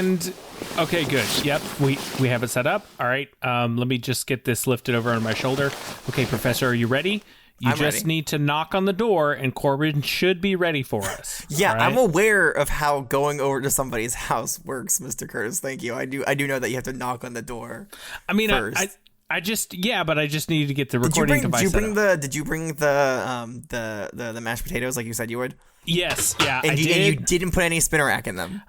And okay, good. Yep, we have it set up. All right. Let me just get this lifted over on my shoulder. Okay, Professor, are you ready? I'm just ready. Need to knock on the door, and Corbin should be ready for us. Yeah, right? I'm aware of how going over to somebody's house works, Mr. Curtis. Thank you. I do know that you have to knock on the door. I mean, first. I just need to get the recording device. Did you bring the mashed potatoes like you said you would? Yes. Yeah. And you didn't put any spinner rack in them.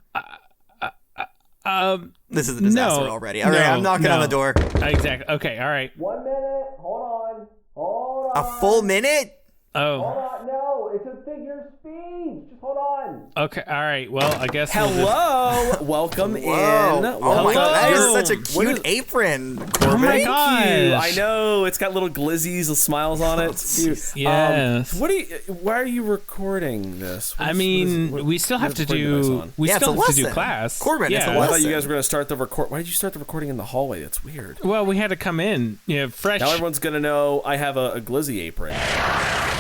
This is a disaster already. All right, I'm knocking on the door. Exactly. Okay. All right. 1 minute. Hold on. A full minute? Oh. Hold on. No, it's a figure of speech. Just hold on. Okay. All right. Well, I guess. Hello. Welcome in. Oh my God, that is such a cute apron, Corbin. Oh my gosh. I know. It's got little glizzies with smiles on it. It's cute. Yes. Why are you recording this? We still have to do. We still have to do class. Corbin, it's a lesson. I thought you guys were going to start the record. Why did you start the recording in the hallway? That's weird. Well, we had to come in, fresh. Now everyone's going to know I have a glizzy apron.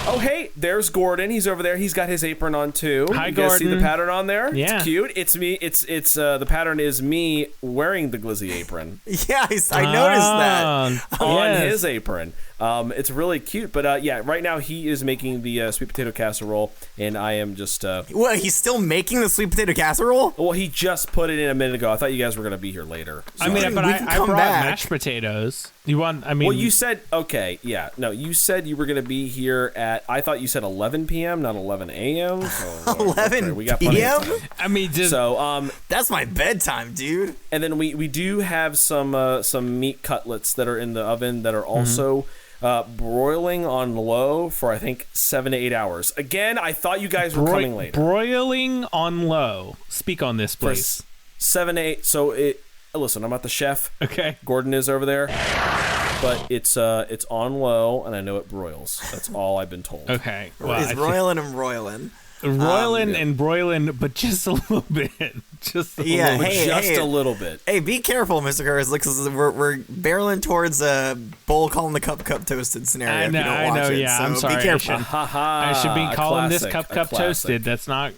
Oh, hey, there's Gordon. He's over there. He's got his apron on too. Hi, you guys Gordon. See the pattern on there? Yeah. It's cute. It's me. It's the pattern is me wearing the glizzy apron. Yeah, I noticed that on his apron. It's really cute. But right now he is making the sweet potato casserole, and I am just. What? He's still making the sweet potato casserole? Well, he just put it in a minute ago. I thought you guys were going to be here later. So. I brought mashed potatoes. You want? Well, you said okay. Yeah. No, you said you were going to be here at. I thought you said 11 p.m., not 11 a.m. So, 11 we got plenty of time. I mean, that's my bedtime, dude. And then we do have some meat cutlets that are in the oven that are also broiling on low for I think 7 to 8 hours. Again, I thought you guys were coming later. Broiling on low. Speak on this, please. 7 to 8. So listen, I'm not the chef. Okay. Gordon is over there. But it's on low, and I know it broils. That's all I've been told. Okay. Well, it's roiling and roiling. Roiling and broiling, but just a little bit. Just a little bit. Hey, be careful, Mr. Curtis. We're barreling towards a bowl calling the cup toasted scenario. I know, if you don't watch it. Yeah, so I'm sorry. Be careful. I should be calling this cup toasted. That's not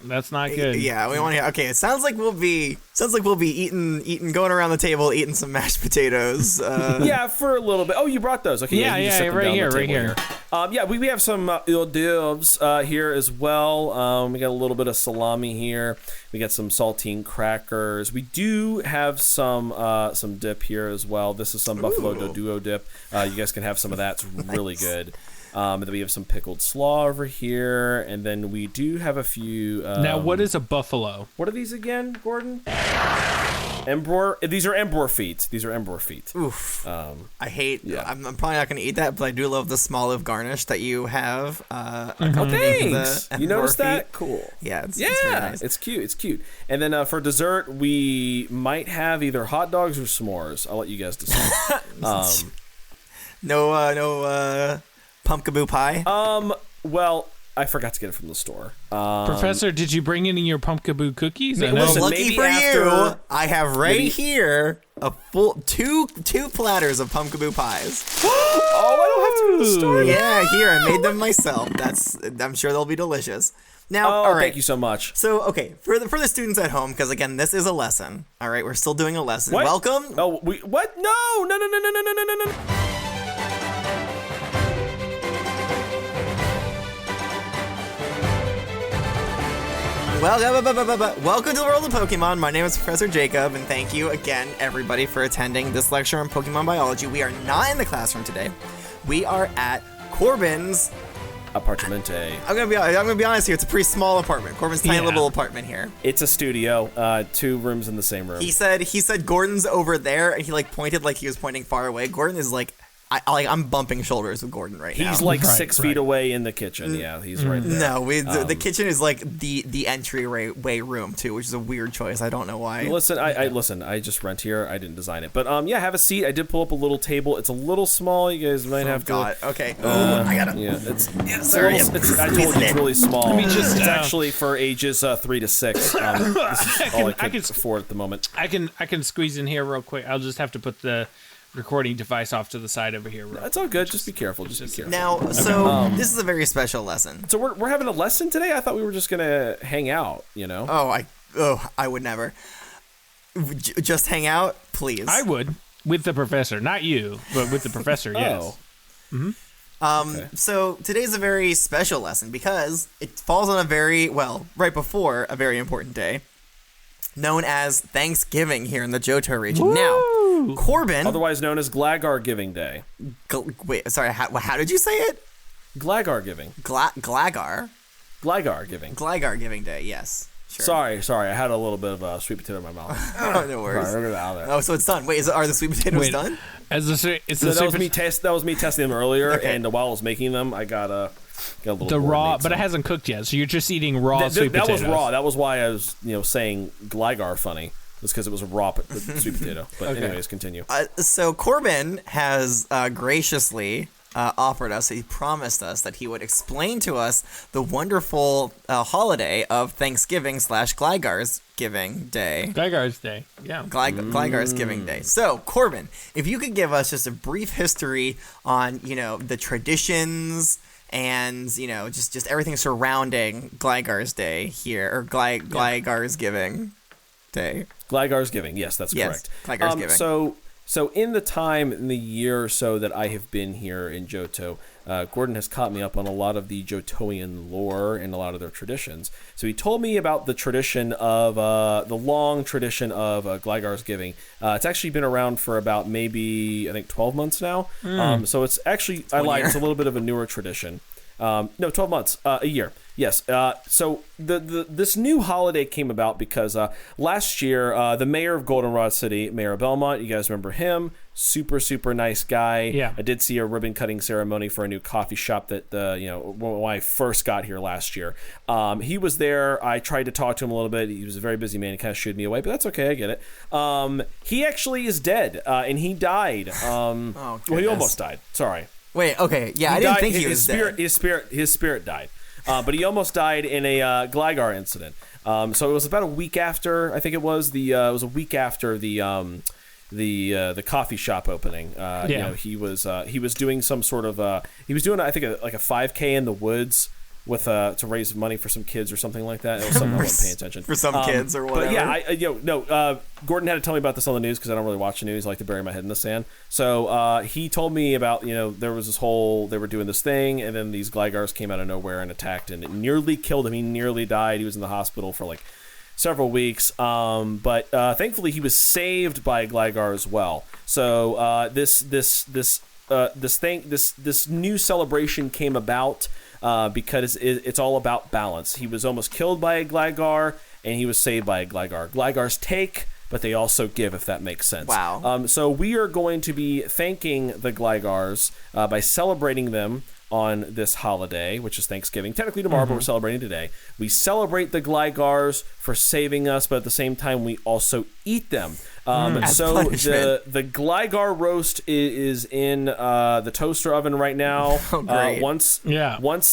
good. Yeah, we want to. Okay, it sounds like we'll be eating, going around the table, eating some mashed potatoes. Yeah, for a little bit. Oh, you brought those. Okay, yeah, right here. We have some hors d'oeuvres here as well. We got a little bit of salami here. We got some saltine crackers. We do have some dip here as well. This is some buffalo duo dip. You guys can have some of that. It's really good. And then we have some pickled slaw over here, and then we do have a few. Now, what is a buffalo? What are these again, Gordon? Emperor. These are emperor feet. Oof. I hate. Yeah. I'm probably not going to eat that, but I do love the small olive garnish that you have. Thanks. You noticed that? Cool. Yeah. It's very nice. It's cute. And then for dessert, we might have either hot dogs or s'mores. I'll let you guys decide. No pumpkaboo pie. Well, I forgot to get it from the store. Professor, did you bring any of your pumpkaboo cookies? Well, lucky for you, I have here a full two platters of pumpkaboo pies. Oh, I don't have to go to the store. Yeah, here I made them myself. I'm sure they'll be delicious. Now, all right. Thank you so much. So, okay, for the students at home, because again, this is a lesson. All right, we're still doing a lesson. What? Welcome. Oh, what? No. Welcome to the world of Pokemon. My name is Professor Jacob, and thank you again, everybody, for attending this lecture on Pokemon biology. We are not in the classroom today. We are at Corbin's Apartmente. I'm gonna be honest here. It's a pretty small apartment. Corbin's tiny little apartment here. It's a studio. 2 rooms in the same room. He said Gordon's over there, and he pointed like he was pointing far away. Gordon is I'm bumping shoulders with Gordon right now. He's 6 feet away in the kitchen. Yeah, he's right there. No, the kitchen is the entryway room too, which is a weird choice. I don't know why. Listen, I just rent here. I didn't design it, but have a seat. I did pull up a little table. It's a little small. You guys might have to. Okay. I gotta. Yeah, I told you it's really small. It's actually for ages 3 to 6. This is all I can afford at the moment. I can squeeze in here real quick. I'll just have to put the recording device off to the side over here. That's all good. Just be careful. Now, so this is a very special lesson. So we're having a lesson today? I thought we were just gonna hang out, Oh, I would never. just hang out, please. I would with the professor, not you, but with the professor. Yes. So today's a very special lesson because it falls on right before a very important day, known as Thanksgiving here in the Johto region. Woo! Now, Corbin, otherwise known as Gligar Giving Day. Wait, sorry, how did you say it? Gligar Giving. Gligar? Gligar Giving. Gligar Giving Day, yes. Sure. Sorry, I had a little bit of sweet potato in my mouth. Oh, no worries. Sorry, get out of there. Oh, so it's done. Wait, are the sweet potatoes done? That was me testing them earlier, and while I was making them, I got a little raw, but it hasn't cooked yet, so you're just eating raw sweet potatoes. That was raw. That was why I was saying Gligar funny. Was because it was a raw sweet potato. But anyways, continue. So Corbin has graciously offered us, he promised us that he would explain to us the wonderful holiday of Thanksgiving / Gligar's Giving Day. Gligar's Day, yeah. Gligar's Giving Day. So, Corbin, if you could give us just a brief history on, the traditions and, just everything surrounding Gligar's Day here, or Gligar's Giving Day. Gligar's Giving, yes, that's correct. Gligar's Giving. So in the year or so that I have been here in Johto, Gordon has caught me up on a lot of the Johtoian lore and a lot of their traditions. So he told me about the tradition of, the long tradition of Gligar's Giving. It's actually been around for about maybe, I think, 12 months now. So it's actually, it's a little bit of a newer tradition. No, 12 months, a year. Yes. So this new holiday came about because last year, the mayor of Goldenrod City, Mayor Belmont, you guys remember him? Super, super nice guy. Yeah. I did see a ribbon cutting ceremony for a new coffee shop that, when I first got here last year. He was there. I tried to talk to him a little bit. He was a very busy man. He kind of shooed me away, but that's okay. I get it. He actually is dead, and he died. Well, he almost died. Sorry. Wait, okay. Yeah, I didn't think he was dead. His spirit died. But he almost died in a Gligar incident. So it was about a week after, I think it was a week after the coffee shop opening. He was doing some sort of I think a 5K in the woods with to raise money for some kids or something like that. It was something I wasn't paying attention for some kids or whatever. But yeah, Gordon had to tell me about this on the news because I don't really watch the news. I like to bury my head in the sand. So he told me about there was this they were doing this thing, and then these Gligars came out of nowhere and attacked, and it nearly killed him. He nearly died. He was in the hospital for like several weeks, but thankfully he was saved by a Gligar as well. So this new celebration came about. Because it's all about balance. He was almost killed by a Gligar, and he was saved by a Gligar. Gligars take, but they also give, if that makes sense. Wow. So we are going to be thanking the Gligars by celebrating them on this holiday, which is Thanksgiving. Technically tomorrow, but we're celebrating today. We celebrate the Gligars for saving us, but at the same time, we also eat them. So the Gligar roast is in the toaster oven right now. Oh, great. Once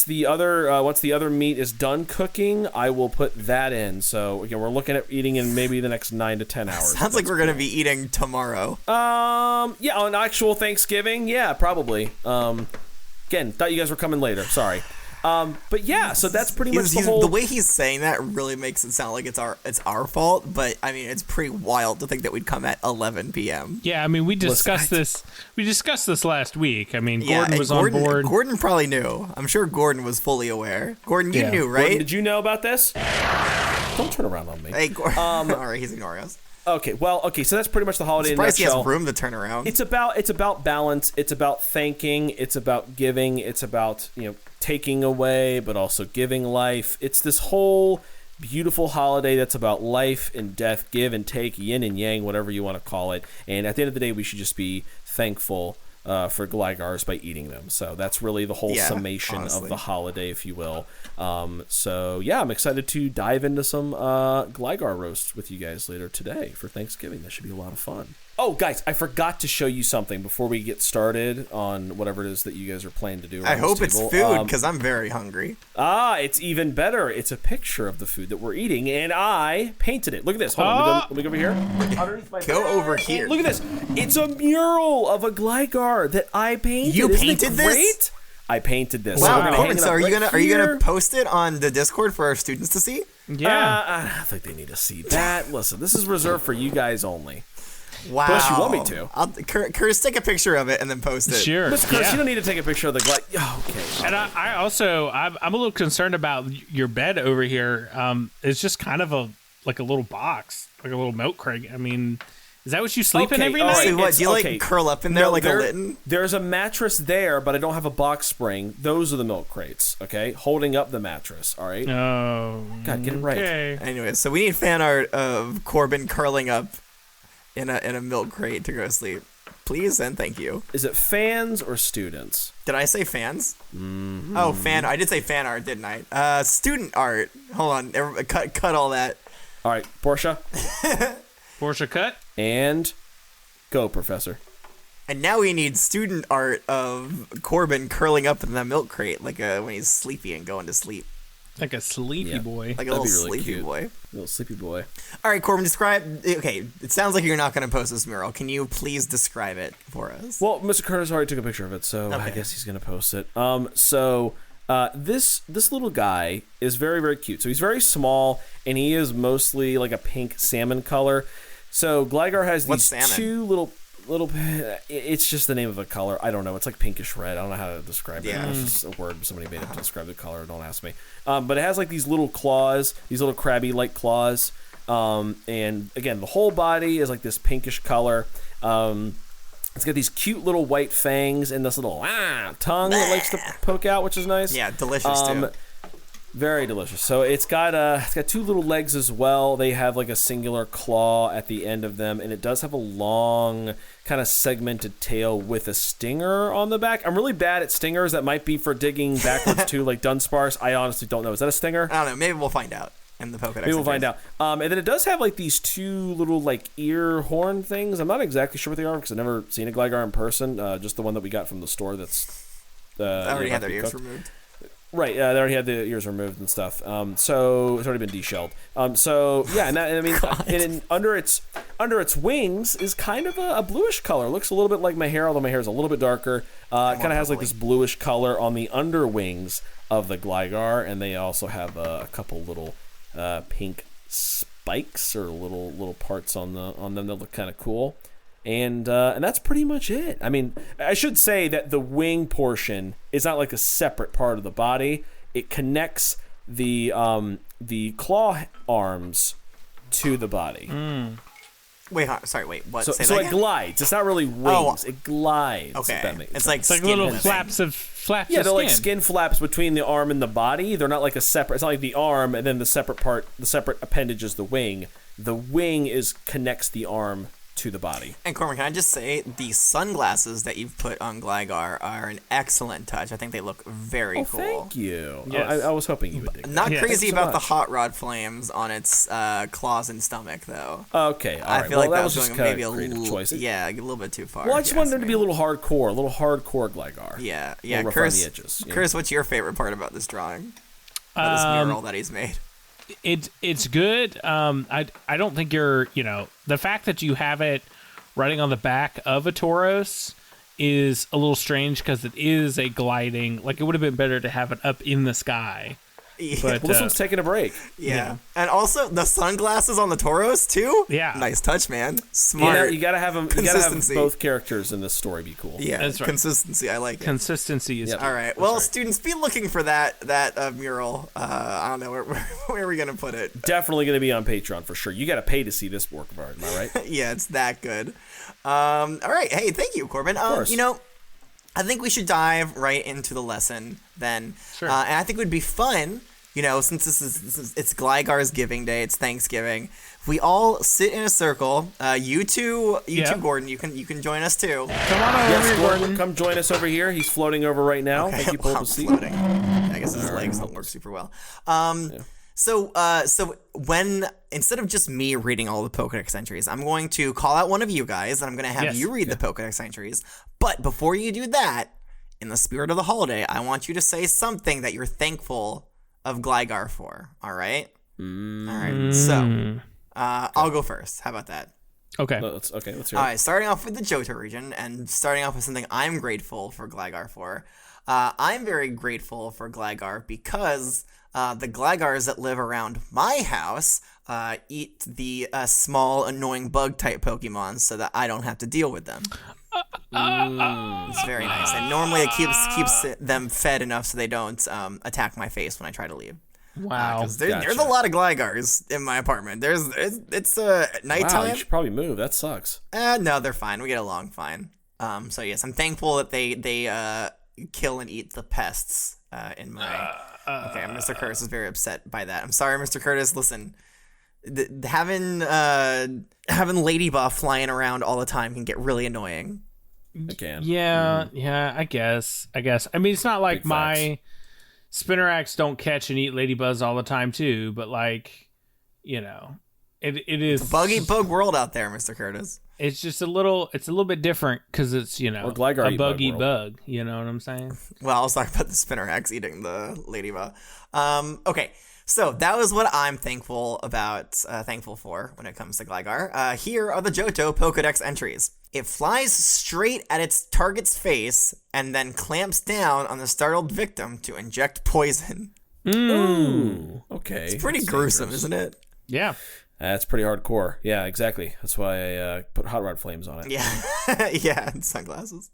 the other meat is done cooking, I will put that in. So again, we're looking at eating in maybe the next 9 to 10 hours. Sounds like we're gonna be eating tomorrow. Yeah, on actual Thanksgiving, yeah, probably. Again, thought you guys were coming later. Sorry. But yeah, so that's pretty much the way he's saying that really makes it sound like it's our fault. But I mean, it's pretty wild to think that we'd come at 11 p.m. Yeah, I mean, we discussed this. We discussed this last week. I mean, Gordon was on board. Gordon probably knew. I'm sure Gordon was fully aware. Gordon, you knew, right? Gordon, did you know about this? Don't turn around on me. Hey, Gordon. All right, he's ignoring us. Okay, so that's pretty much the holiday in a nutshell. He has room to turn around. It's about balance. It's about thanking. It's about giving. It's about taking away, but also giving life. It's this whole beautiful holiday that's about life and death, give and take, yin and yang, whatever you want to call it. And at the end of the day, we should just be thankful for Gligars by eating them. So that's really the whole summation of the holiday, if you will. So yeah, I'm excited to dive into some Gligar roasts with you guys later today for Thanksgiving. That should be a lot of fun. Oh, guys, I forgot to show you something before we get started on whatever it is that you guys are planning to do. I hope it's food, because I'm very hungry. It's even better. It's a picture of the food that we're eating, and I painted it. Look at this. Hold on. Let me go over here. Underneath my Go over here. Look at this. It's a mural of a Gligar that I painted. You painted Isn't it great? This? I painted this. Wow, Corbin, so are you gonna post it on the Discord for our students to see? Yeah. I don't think they need to see that. Listen, this is reserved for you guys only. Wow. Unless you want me to. Curtis, take a picture of it and then post it. Sure. Mr. Curtis, you don't need to take a picture of the okay. And I also, I'm a little concerned about your bed over here. It's just kind of a little box, like a little milk crate. I mean, is that what you sleep in every night? So what, do you curl up in there like a litten? There's a mattress there, but I don't have a box spring. Those are the milk crates, okay? Holding up the mattress, all right? Oh. God, get it right. Okay. Anyway, so we need fan art of Corbin curling up in a milk crate to go to sleep. Please and thank you. Is it fans or students? Did I say fans? Mm-hmm. Oh, I did say fan art, didn't I? Student art. Hold on. Cut all that. All right, Portia. Portia cut. And go, Professor. And now we need student art of Corbin curling up in that milk crate, like when he's sleepy and going to sleep. Like a sleepy boy. Like a little sleepy boy. Little sleepy boy. All right, Corbin, describe. Okay, it sounds like you're not going to post this mural. Can you please describe it for us? Well, Mr. Curtis already took a picture of it, so I guess he's going to post it. This little guy is very, very cute. So he's very small, and he is mostly like a pink salmon color. So Gligar has these two little. It's just the name of a color. I don't know. It's like pinkish red. I don't know how to describe it. It's just a word somebody made up to describe the color. Don't ask me. But it has like these little claws, these little crabby-like claws. And again, the whole body is like this pinkish color. It's got these cute little white fangs and this little tongue that likes to poke out, which is nice. Yeah, delicious too. Very delicious. So it's got two little legs as well. They have like a singular claw at the end of them, and it does have a long kind of segmented tail with a stinger on the back. I'm really bad at stingers. That might be for digging backwards too, like Dunsparce. I honestly don't know. Is that a stinger? I don't know. Maybe we'll find out in the Pokédex. Maybe we'll find out. And then it does have like these two little like ear horn things. I'm not exactly sure what they are because I've never seen a Gligar in person. Just the one that we got from the store. That's already had their ears removed. Right, they already had the ears removed and stuff. So it's already been deshelled. So yeah, and under its wings is kind of a bluish color. Looks a little bit like my hair, although my hair is a little bit darker. It kind of has like this bluish color on the under wings of the Gligar, and they also have a couple little pink spikes or little parts on them that look kind of cool. And that's pretty much it. I mean, I should say that the wing portion is not like a separate part of the body. It connects the claw arms to the body. Wait, sorry, what? So it glides. It's not really wings. It glides. Okay. It's like little flaps of skin. Yeah, they're like skin flaps between the arm and the body. They're not like a separate. It's not like the arm and then the separate part. The separate appendage is the wing. The wing connects the arm to the body. And Corbin, can I just say the sunglasses that you've put on Gligar are an excellent touch. I think they look very cool. Thank you. Yes. I was hoping you would dig. Not crazy so about much. the hot rod flames on its claws and stomach, though. Okay, all right. I feel like that was just going kind maybe of a creative little, choice. yeah, a little bit too far. Well, I just wanted them to be a little hardcore Gligar. Yeah. Rough on the edges. Chris, what's your favorite part about this drawing? About this mural that he's made? It's good. I don't think the fact that you have it riding on the back of a Tauros is a little strange because it is a gliding. Like, it would have been better to have it up in the sky. Yeah. But, Well, this one's taking a break. Yeah. And also the sunglasses on the Tauros too. Yeah. Nice touch, man. Smart. You gotta have them. You gotta have Consistency. both characters in this story be cool. Yeah, That's right. Consistency. I like it. Consistency is All right. Well, students, be looking for that mural. I don't know where are we gonna put it. Definitely gonna be on Patreon for sure. You gotta pay to see this work of art. Am I right? Yeah, it's that good. All right. Hey, thank you, Corbin. Of course. I think we should dive right into the lesson then. Sure. And I think it would be fun. Since it's Gligar's Giving Day, it's Thanksgiving. If we all sit in a circle, you two, Gordon, you can join us too. Come on over here, Gordon. Come join us over here. He's floating over right now. Okay, Thank you, well, pull I'm the seat. floating. I guess his legs don't work super well. So when instead of just me reading all the Pokédex entries, I'm going to call out one of you guys, and I'm going to have you read the Pokédex entries. But before you do that, in the spirit of the holiday, I want you to say something that you're thankful of Gligar for. All right. All right. So I'll go first. How about that? Okay. Let's hear it. All right. Starting off with the Johto region, and starting off with something I'm grateful for Gligar for. I'm very grateful for Gligar because The Glygars that live around my house eat the small, annoying bug-type Pokemon so that I don't have to deal with them. It's very nice. And normally it keeps them fed enough so they don't attack my face when I try to leave. Wow. Because there's a lot of Glygars in my apartment. It's nighttime. Wow, you should probably move. That sucks. No, they're fine. We get along fine. So yes, I'm thankful that they kill and eat the pests in my. Okay, Mr. Curtis is very upset by that. I'm sorry, Mr. Curtis. Listen, having Ladybug flying around all the time can get really annoying. It can. Yeah, I guess. I mean, it's not like my Spinnerax don't catch and eat ladybugs all the time too, but like, it is it's a bug world out there, Mr. Curtis. It's just a little bit different because it's, Or Gligar a bug-eat bug. You know what I'm saying? Well, I was talking about the Spinnerax eating the ladybug. Okay, so that was what I'm thankful for when it comes to Gligar. Here are the Johto Pokedex entries. It flies straight at its target's face and then clamps down on the startled victim to inject poison. Ooh, okay. It's pretty gruesome, isn't it? Yeah. That's pretty hardcore. Yeah, exactly. That's why I put hot rod flames on it. Yeah, yeah, and sunglasses.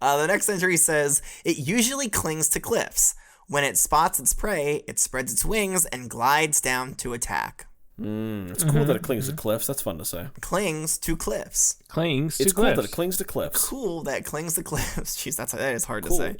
The next entry says, it usually clings to cliffs. When it spots its prey, it spreads its wings and glides down to attack. It's cool that it clings to cliffs. That's fun to say. Clings to cliffs. It's cool that it clings to cliffs. Cool that it clings to cliffs. Jeez, that is hard to say.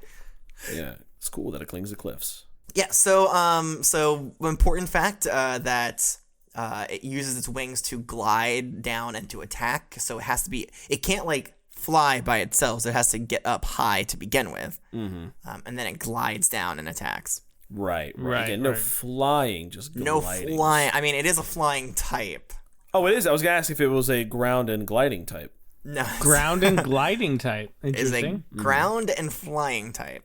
Yeah, it's cool that it clings to cliffs. Yeah, so important fact that it uses its wings to glide down and to attack. So it can't like fly by itself. So it has to get up high to begin with, and then it glides down and attacks. Right. Again, no flying, just gliding. No flying. I mean, it is a flying type. Oh, it is. I was gonna ask if it was a ground and gliding type. No, ground and gliding type. Is a ground and flying type.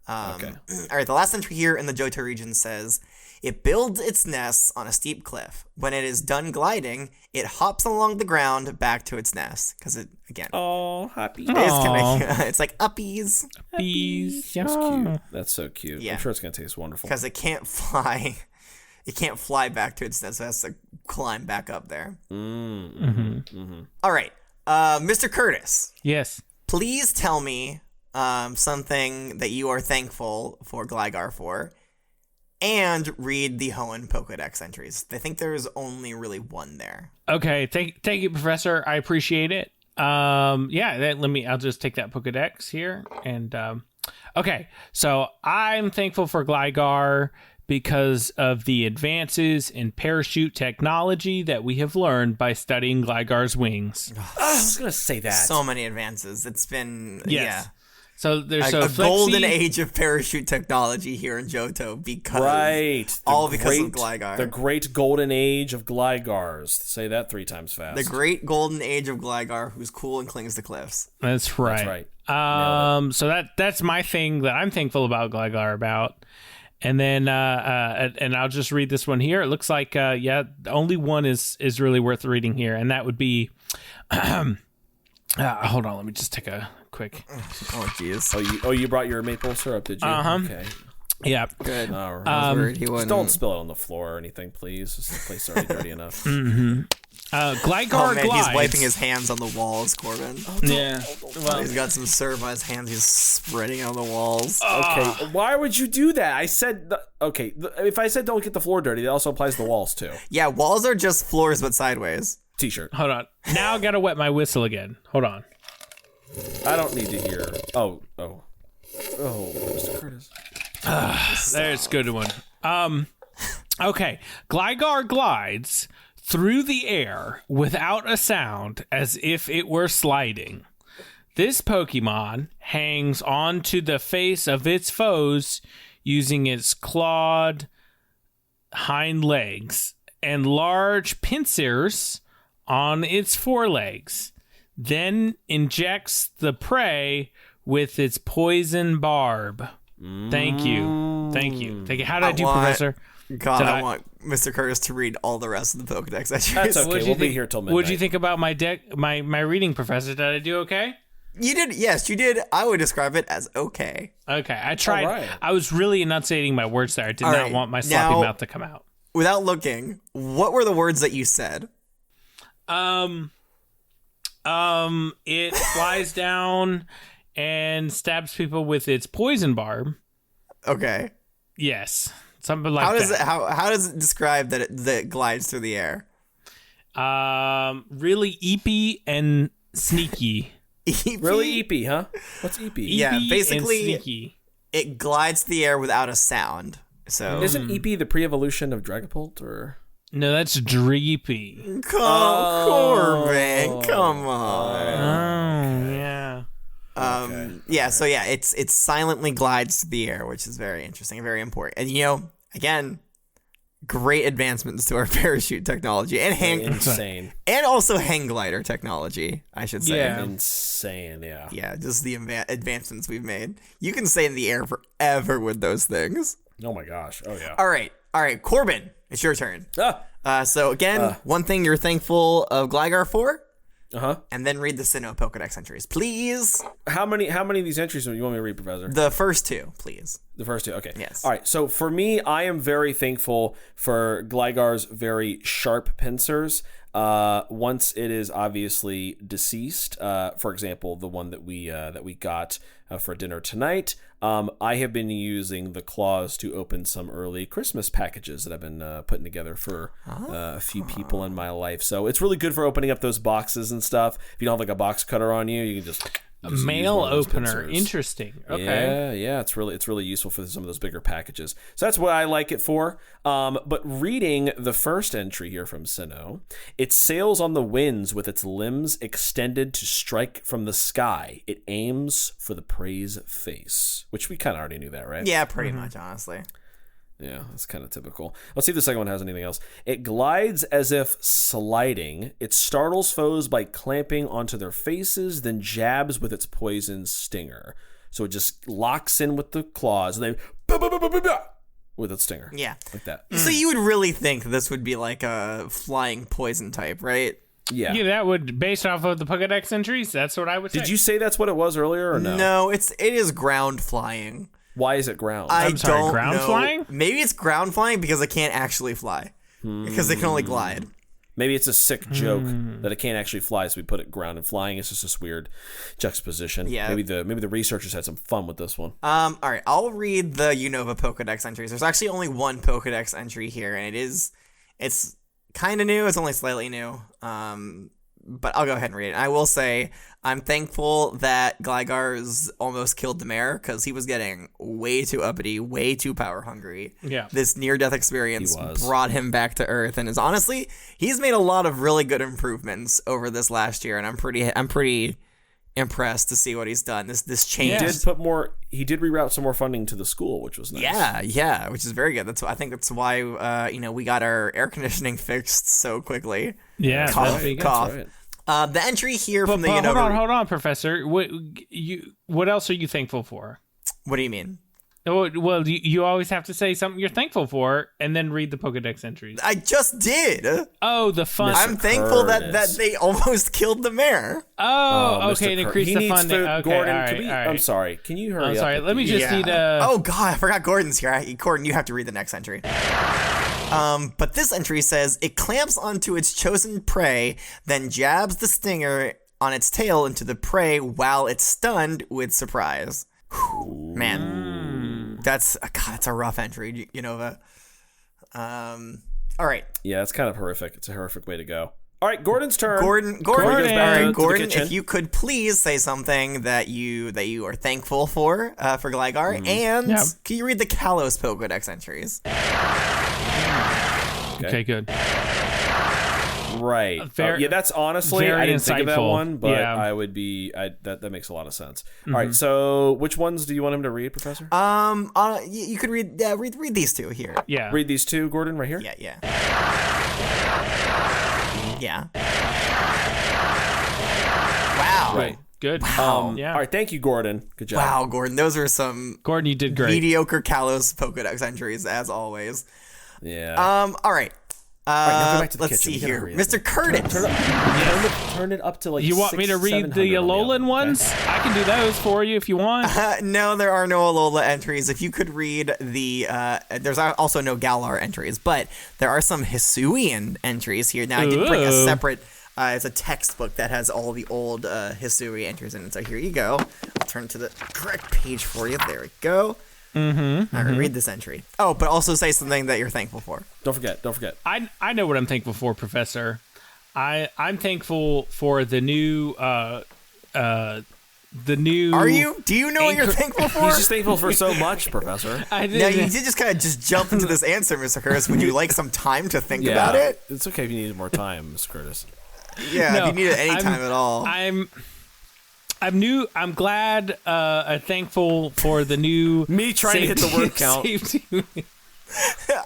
Okay. All right. The last entry here in the Johto region says, it builds its nest on a steep cliff. When it is done gliding, it hops along the ground back to its nest. Because it, again... Oh, happy. It's like uppies. Uppies. Yeah. That's cute. That's so cute. Yeah. I'm sure it's going to taste wonderful. Because it can't fly. It can't fly back to its nest, so it has to climb back up there. All right. Mr. Curtis. Yes. Please tell me something that you are thankful for Gligar for. And read the Hoenn Pokedex entries. I think there's only really one there. Okay, thank you, Professor. I appreciate it. I'll just take that Pokedex here. And okay, so I'm thankful for Gligar because of the advances in parachute technology that we have learned by studying Gligar's wings. I was gonna say that. So many advances. It's been So there's a golden age of parachute technology here in Johto because of Gligar. The great golden age of Gligars. Say that 3 times fast. The great golden age of Gligar, who's cool and clings to cliffs. That's right. So that's my thing that I'm thankful about Gligar about. And then and I'll just read this one here. It looks like only one is really worth reading here, and that would be hold on, let me just take a quick. Oh jeez. You brought your maple syrup, did you? Okay. Yeah. Good. All right. Just don't spill it on the floor or anything, please. This place is already dirty enough. Gligar glides. He's wiping his hands on the walls, Corbin. Yeah. Well, he's got some syrup on his hands. He's spreading it on the walls. Okay. Why would you do that? I said... if I said don't get the floor dirty, that also applies to the walls, too. Yeah, walls are just floors, but sideways. T-shirt. Hold on. Now I gotta wet my whistle again. Hold on. I don't need to hear... Oh, Mr. Curtis. There's a good one. Okay. Gligar glides through the air without a sound as if it were sliding. This Pokemon hangs onto the face of its foes using its clawed hind legs and large pincers on its forelegs, then injects the prey with its poison barb. Thank you. How did I do, Professor? God, I want Mr. Curtis to read all the rest of the Pokedex. That's okay. We'll be here till midnight. What'd you think about my reading, Professor? Did I do okay? You did. Yes, you did. I would describe it as okay. Okay, I tried. right. I was really enunciating my words there. I did All not right, want my sloppy now- mouth to come out. Without looking, what were the words that you said? It flies down and stabs people with its poison barb. Okay. Yes, something like How does that. it? How does it describe that it glides through the air? Really eepy and sneaky. Really eepy, huh? What's eepy? Yeah, Eepy basically- and sneaky. It glides through the air without a sound. So Isn't eepy the pre-evolution of Dragapult, or? No, that's dreepy. Corbin, come on. Oh yeah. Yeah, so yeah, it silently glides through the air, which is very interesting, very important. And again, great advancements to our parachute technology and Insane. and also hang glider technology, I should say. Yeah. Insane, yeah. Yeah, just the advancements we've made. You can stay in the air forever with those things. Oh my gosh. Oh yeah. All right, Corbin, it's your turn. Ah. So again, one thing you're thankful of Gligar for, Uh-huh. and then read the Sinnoh Pokedex entries, please. How many of these entries do you want me to read, Professor? The first two, please. The first two, okay. Yes. All right, so for me, I am very thankful for Gligar's very sharp pincers. Once it is obviously deceased, for example, the one that we got for dinner tonight, I have been using the claws to open some early Christmas packages that I've been putting together for a few people in my life. So it's really good for opening up those boxes and stuff. If you don't have like a box cutter on you, you can just use Mail one of those opener. pincers. Interesting. Okay. Yeah, it's really useful for some of those bigger packages. So that's what I like it for. But reading the first entry here from Sinnoh, it sails on the winds with its limbs extended to strike from the sky. It aims for the prey's face, which we kind of already knew that, right? Yeah, pretty much, honestly. Yeah, that's kind of typical. Let's see if the second one has anything else. It glides as if sliding. It startles foes by clamping onto their faces, then jabs with its poison stinger. So it just locks in with the claws, and then with its stinger. Yeah. Like that. So you would really think this would be like a flying poison type, right? Yeah. Yeah, that would, based off of the Pokedex entries, that's what I would say. Did you say that's what it was earlier, or no? No, it is ground flying. Why is it ground? I'm sorry, don't ground know. flying? Maybe it's ground flying because it can't actually fly. Because it can only glide. Maybe it's a sick joke that it can't actually fly, so we put it ground and flying. It's just this weird juxtaposition. Yeah. Maybe the researchers had some fun with this one. All right, I'll read the Unova Pokedex entries. There's actually only one Pokedex entry here, and it's kind of new. It's only slightly new. But I'll go ahead and read it. I will say I'm thankful that Gligar's almost killed the mayor because he was getting way too uppity, way too power hungry. Yeah. This near-death experience He was. brought him back to Earth, and he's made a lot of really good improvements over this last year, and I'm pretty impressed to see what he's done. This change. He did reroute some more funding to the school, which was nice. Yeah, which is very good. I think that's why we got our air conditioning fixed so quickly. Yeah, Cough, that'd be good. cough. Right. The entry here from the But Unova. hold on, Professor. What else are you thankful for? What do you mean? Well, you always have to say something you're thankful for, and then read the Pokedex entries. I just did. Oh, the fun. I'm thankful that Curtis. they almost killed the mayor. Oh, okay, Mr. and Cur- increase he the needs funding. food. Okay, Gordon, all right, all right. I'm sorry. Can you hurry I'm up? sorry. with Let me these? just need a. Oh God, I forgot Gordon's here. Gordon, you have to read the next entry. But this entry says it clamps onto its chosen prey, then jabs the stinger on its tail into the prey while it's stunned with surprise. Whew, man, that's a rough entry, Unova. All right, Yeah, that's kind of horrific. It's a horrific way to go. All right, Gordon's turn. Gordon. goes back All right, to the Gordon. kitchen. If you could please say something that you are thankful for Gligar, and Yeah. can you read the Kalos Pokedex entries? Okay, good. Right. Very- yeah, that's honestly, very I didn't think of that insightful. one, but Yeah. I would be, that makes a lot of sense. All right, so which ones do you want him to read, Professor? You could read these two here. Yeah. Read these two, Gordon, right here? Yeah. Wow. Right. Good. Yeah. All right, thank you, Gordon. Good job. Wow, Gordon. Those are some Gordon, you did great. mediocre Kalos Pokedex entries, as always. Yeah. All right. now go back to the Let's kitchen. see We gotta here. hurry up. Mr. Curtis. Turn it up to like. You want me to read the Alolan ones? I can do those for you if you want. No, there are no Alola entries. If you could read the, there's also no Galar entries, but there are some Hisuian entries here. Now, I did bring a separate, it's a textbook that has all the old Hisui entries in it. So here you go. I'll turn to the correct page for you. There we go. All right, read this entry. Oh, but also say something that you're thankful for. Don't forget. I know what I'm thankful for, Professor. I'm thankful for the new Are you? Do you know what you're thankful for? He's just thankful for so much, Professor. Now, you did just kind of just jump into this answer, Mr. Curtis. Would you like some time to think about it? It's okay if you needed more time, Mr. Curtis. Yeah, if you need it any time at all. I'm glad, thankful for the new Me trying to hit the word count.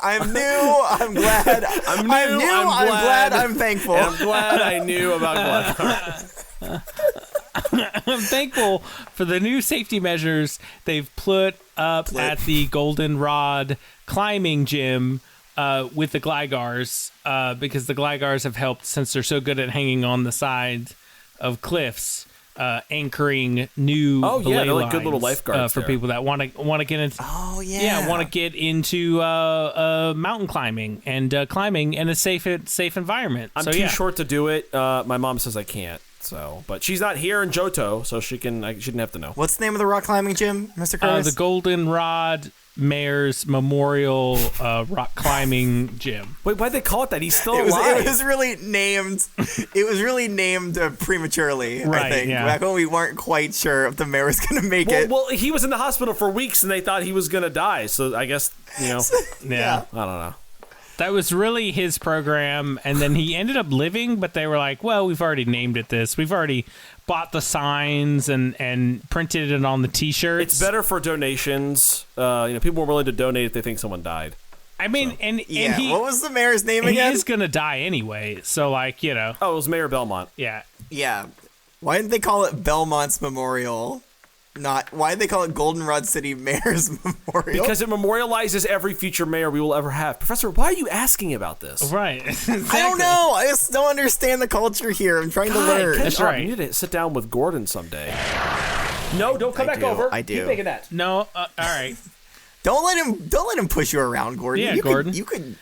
I'm new. I'm glad. I'm glad. I'm thankful. And I'm glad I knew about Gligar. I'm thankful for the new safety measures they've put up at the Goldenrod climbing gym with the Gligars, because the Gligars have helped since they're so good at hanging on the sides of cliffs. Anchoring new they're like good little lifeguards for people that want to get into want to get into mountain climbing and climbing in a safe environment. I'm too short to do it. My mom says I can't. So, but she's not here in Johto, so she didn't have to know. What's the name of the rock climbing gym, Mr. Curtis? The Goldenrod Mayor's Memorial Rock Climbing Gym. Wait, why'd they call it that? He's still alive. It was really named. It was really named prematurely. Right, I think yeah. back when we weren't quite sure if the mayor was going to make it. Well, he was in the hospital for weeks, and they thought he was going to die. So I guess yeah. I don't know. That was really his program, and then he ended up living, but they were like, well, we've already named it this. We've already bought the signs and printed it on the T-shirts. It's better for donations. People are willing to donate if they think someone died. I mean, and he... What was the mayor's name again? He's going to die anyway, so Oh, it was Mayor Belmont. Yeah. Yeah. Why didn't they call it Belmont's Memorial? Why did they call it Goldenrod City Mayor's Memorial? Because it memorializes every future mayor we will ever have. Professor, why are you asking about this? Right. Exactly. I don't know. I just don't understand the culture here. I'm trying to learn. That's right. You need to sit down with Gordon someday. No, don't come back over. I do. Keep making that. No, all right. Don't let him push you around, Gordon. Yeah, Gordon. You could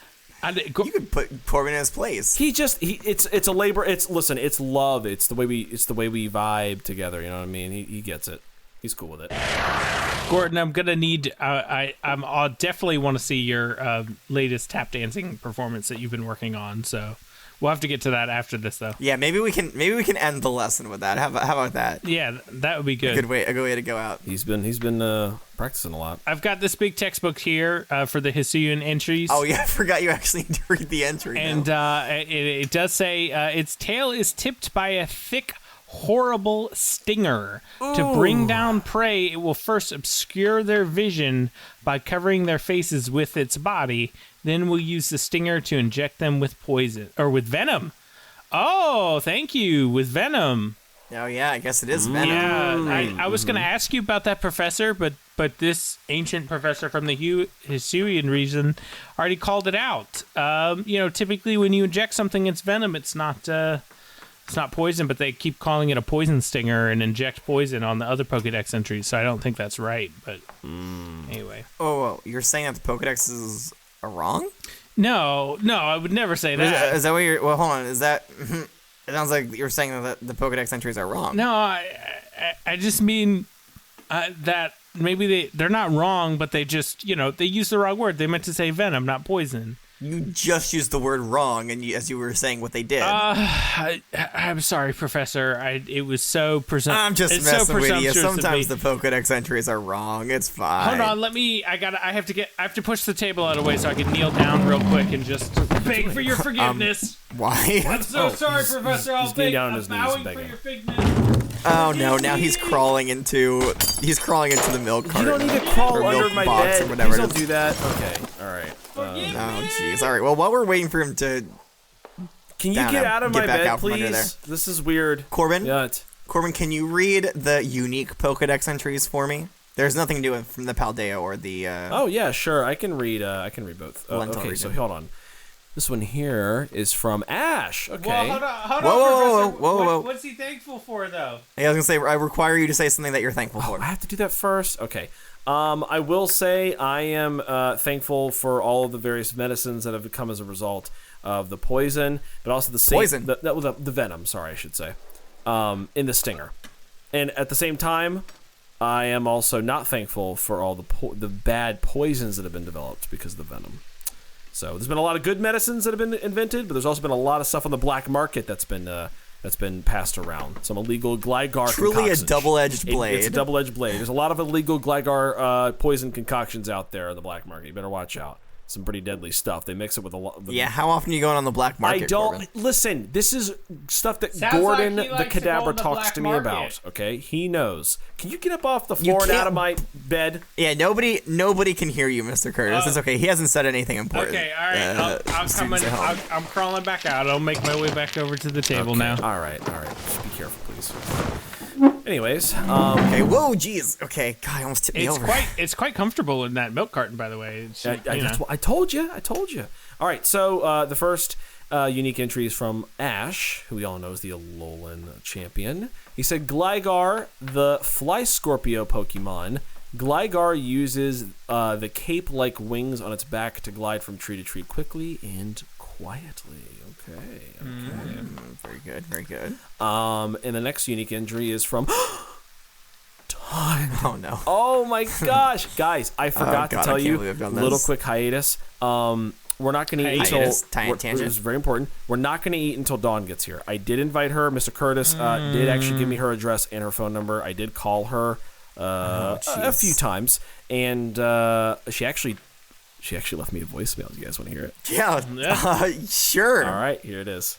put Corbin in his place. It's a labor. It's love. It's the way we vibe together. You know what I mean? He gets it. He's cool with it. Gordon, I'm gonna need. I'll definitely want to see your latest tap dancing performance that you've been working on. So we'll have to get to that after this, though. Yeah, maybe we can end the lesson with that. How about that? Yeah, that would be good. A good way to go out. He's been practicing a lot. I've got this big textbook here for the Hisuian entries. Oh yeah, I forgot you actually need to read the entry. And it does say its tail is tipped by a thick, horrible stinger. Ooh. To bring down prey, it will first obscure their vision by covering their faces with its body. Then we'll use the stinger to inject them with poison or with venom. Oh, thank you, with venom. Oh yeah, I guess it is venom. Yeah, I was going to ask you about that, Professor, but this ancient professor from the Hisuian region already called it out. Typically when you inject something, it's venom. It's not poison, but they keep calling it a poison stinger and inject poison on the other Pokedex entries, so I don't think that's right, but anyway. Oh, you're saying that the Pokedexes are wrong? No, I would never say that. Is that what you're... Well, hold on. Is that... It sounds like you're saying that the Pokedex entries are wrong. No, I just mean that maybe they're not wrong, but they just, they used the wrong word. They meant to say venom, not poison. You just used the word wrong, and as you were saying what they did. I'm sorry, Professor. It was so I'm just messing with you. Sometimes the Pokedex entries are wrong. It's fine. Hold on, I have to push the table out of the way so I can kneel down real quick and just beg for your forgiveness. Why? I'm so sorry, Professor. He's getting down on his knees bowing begging. for your forgiveness. Oh no! Now he's crawling into the milk carton. You don't need to crawl under my bed. Please don't do that. Okay. All right. Oh jeez. All right. Well, while we're waiting for him to, can you get out of my bed, please? This is weird. Corbin. Yeah. Corbin, can you read the unique Pokedex entries for me? There's nothing to do from the Paldea or the. Oh yeah, sure. I can read both. Okay, so hold on. This one here is from Ash. Okay. Well, hold on, Whoa, Professor. whoa. What's he thankful for, though? Hey, I was gonna say I require you to say something that you're thankful for. I have to do that first? Okay. I will say I am thankful for all of the various medicines that have come as a result of the poison, but also the Poison? the venom, sorry, I should say, in the stinger. And at the same time, I am also not thankful for all the bad poisons that have been developed because of the venom. So there's been a lot of good medicines that have been invented, but there's also been a lot of stuff on the black market that's been passed around. Some illegal Gligar Truly concoctions. a double-edged blade. It's a double-edged blade. There's a lot of illegal Gligar poison concoctions out there on the black market. You better watch out. Some pretty deadly stuff. They mix it with a lot. Yeah, how often are you going on the black market? I don't Corbin? listen. This is stuff that Sounds Gordon like he the likes to go Cadabra on the talks black to me market. about. Okay, he knows. Can you get up off the floor and can't- out of my bed? Yeah, nobody can hear you, Mr. Curtis. It's okay. He hasn't said anything important. Okay, all right. I'm students coming. at home. I'm crawling back out. I'll make my way back over to the table now. All right. Just be careful, please. Anyways, Okay, whoa, jeez. Okay, God, I almost tipped me over. It's quite comfortable in that milk carton, by the way. It's, that's what I told you. All right, so the first unique entry is from Ash, who we all know is the Alolan champion. He said, Gligar, the Fly Scorpion Pokemon. Gligar uses the cape-like wings on its back to glide from tree to tree quickly and quietly. Okay. Very good. And the next unique entry is from Dawn. Oh, no. Oh my gosh, guys! I forgot God, to tell I can't you. believe I've done Little this. quick hiatus. We're not going to eat until. Hiatus, tangent. This is very important. We're not going to eat until Dawn gets here. I did invite her. Mr. Curtis did actually give me her address and her phone number. I did call her a few times, and she actually left me a voicemail. Do you guys want to hear it? Yeah, sure. All right, here it is.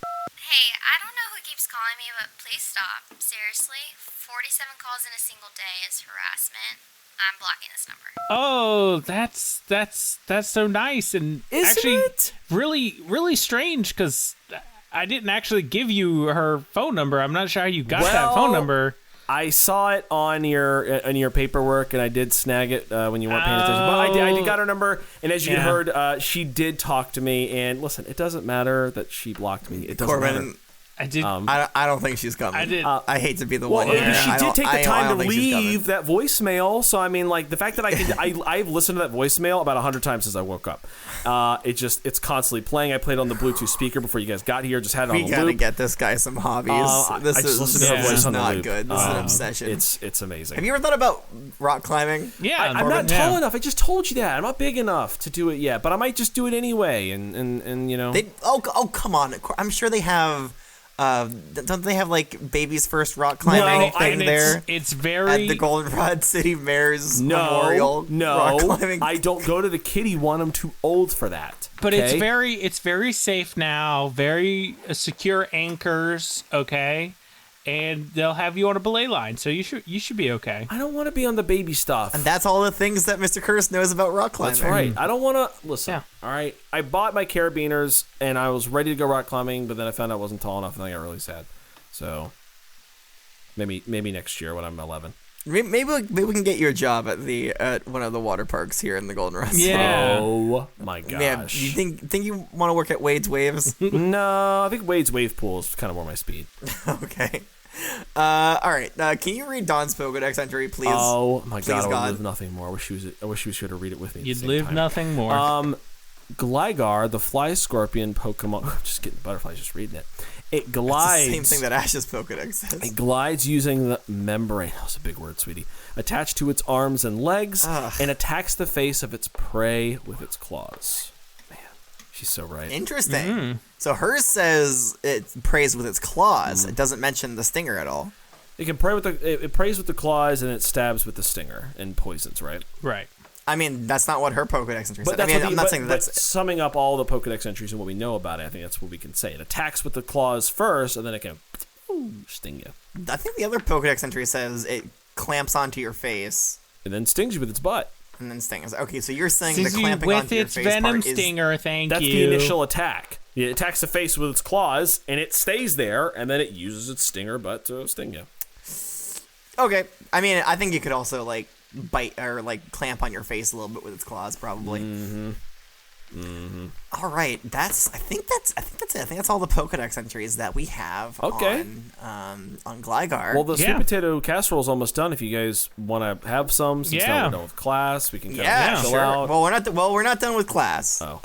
Hey, I don't know who keeps calling me, but please stop. Seriously, 47 calls in a single day is harassment. I'm blocking this number. Oh, that's so nice, and Isn't actually it? really strange because I didn't actually give you her phone number. I'm not sure how you got that phone number. I saw it on your paperwork, and I did snag it when you weren't paying attention. But I did got her number, and as you heard, she did talk to me. And listen, it doesn't matter that she blocked me. It doesn't matter. Corbin, I did. I don't think she's coming. I did. I hate to be the one. Well, here. she I did don't- take the I time don't to think she's coming. leave that voicemail. So I mean, like the fact that I've listened to that voicemail about 100 times since I woke up. It's constantly playing. I played on the Bluetooth speaker before you guys got here. Just had it on We a gotta loop. get this guy some hobbies. I This just is listened to her voice on the not loop. good. This is an obsession. It's amazing. Have you ever thought about rock climbing? Yeah, I'm not tall enough. I just told you that. I'm not big enough to do it yet, but I might just do it anyway. And you know. Come on. I'm sure they have. Don't they have like baby's first rock climbing thing there? It's very At the Goldenrod City Mayor's Memorial Rock No, climbing. I don't go to the kiddie one. I'm too old for that. But okay? it's very safe now. Very secure anchors. Okay, and they'll have you on a belay line, so you should be okay. I don't want to be on the baby stuff. And that's all the things that Mr. Curtis knows about rock climbing. That's right. I don't want to listen. Yeah. All right. I bought my carabiners and I was ready to go rock climbing, but then I found out I wasn't tall enough and I got really sad. So maybe next year when I'm 11. Maybe we can get you a job at one of the water parks here in the Goldenrod. Yeah. Oh my gosh. Yeah, you think you want to work at Wade's Waves? No, I think Wade's wave pool is kind of more my speed. Okay. All right. Can you read Don's Pokedex entry, please? Oh my Please, god, I would God. live nothing more. I wish she was here to read it with me. at the You'd same live time. nothing more. Gligar, the Fly Scorpion Pokemon. I'm just getting butterflies just reading it. It glides. It's the same thing that Ash's Pokedex says. It glides using the membrane. That was a big word, sweetie. Attached to its arms and legs, and attacks the face of its prey with its claws. Man, she's so right. Interesting. So hers says it preys with its claws. It doesn't mention the stinger at all. It can prey with it preys with the claws and it stabs with the stinger and poisons, right? Right. I mean, that's not what her Pokedex entry But said. I that's mean, what I'm not saying but that's. summing up all the Pokedex entries and what we know about it. I think that's what we can say. It attacks with the claws first, and then it can sting you, I think the other Pokedex entry says it clamps onto your face and then stings you with its butt. and then stings. Okay, so you're saying Sees the you clamping with onto your its face venom part is. stinger. Thank That's you. the initial attack. It attacks the face with its claws, and it stays there, and then it uses its stinger butt to sting you. Okay, I mean, I think you could also like bite or like clamp on your face a little bit with its claws, probably. All right, I think that's it. I think that's all the Pokedex entries that we have on Gligar. Well, the sweet potato casserole is almost done. If you guys want to have some, since now we're done with class, we can kind of chill out. Well, we're not done with class. Oh.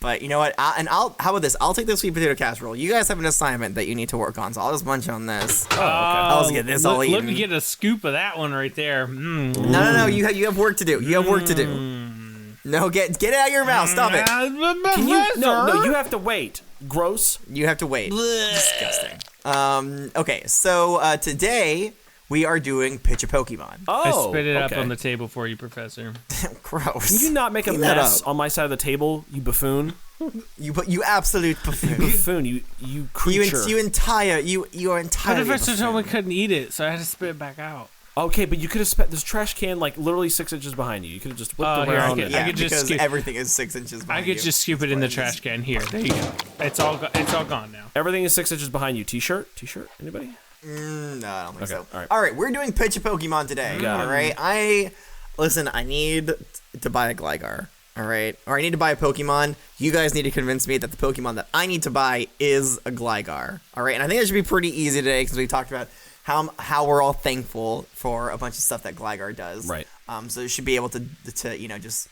But you know what? How about this? I'll take the sweet potato casserole. You guys have an assignment that you need to work on, so I'll just munch on this. Oh, okay. I'll just get this all eaten. Let me get a scoop of that one right there. No. You have work to do. No, get it out of your mouth. Stop it. Can you? No, you have to wait. Gross. You have to wait. Disgusting. Okay, so today we are doing Pitch a Pokemon. I spit it up on the table for you, Professor. Gross. Can you not make a mess on my side of the table, you buffoon? You absolute buffoon. Buffoon, you creature. You are entirely. The professor told me I couldn't eat it, so I had to spit it back out. Okay, but you could have spent this trash can like literally 6 inches behind you. You could have just whipped around. I could just because everything is 6 inches behind you. I could just scoop it in the trash can. Here, there you go. It's all gone now. Everything is 6 inches behind you. T-shirt? Anybody? No, I don't think so. All right, we're doing Pitch a Pokemon today. All right, I need to buy a Gligar. All right, or I need to buy a Pokemon. You guys need to convince me that the Pokemon that I need to buy is a Gligar. All right, and I think it should be pretty easy today because we talked about how we're all thankful for a bunch of stuff that Gligar does. Right. So you should be able to just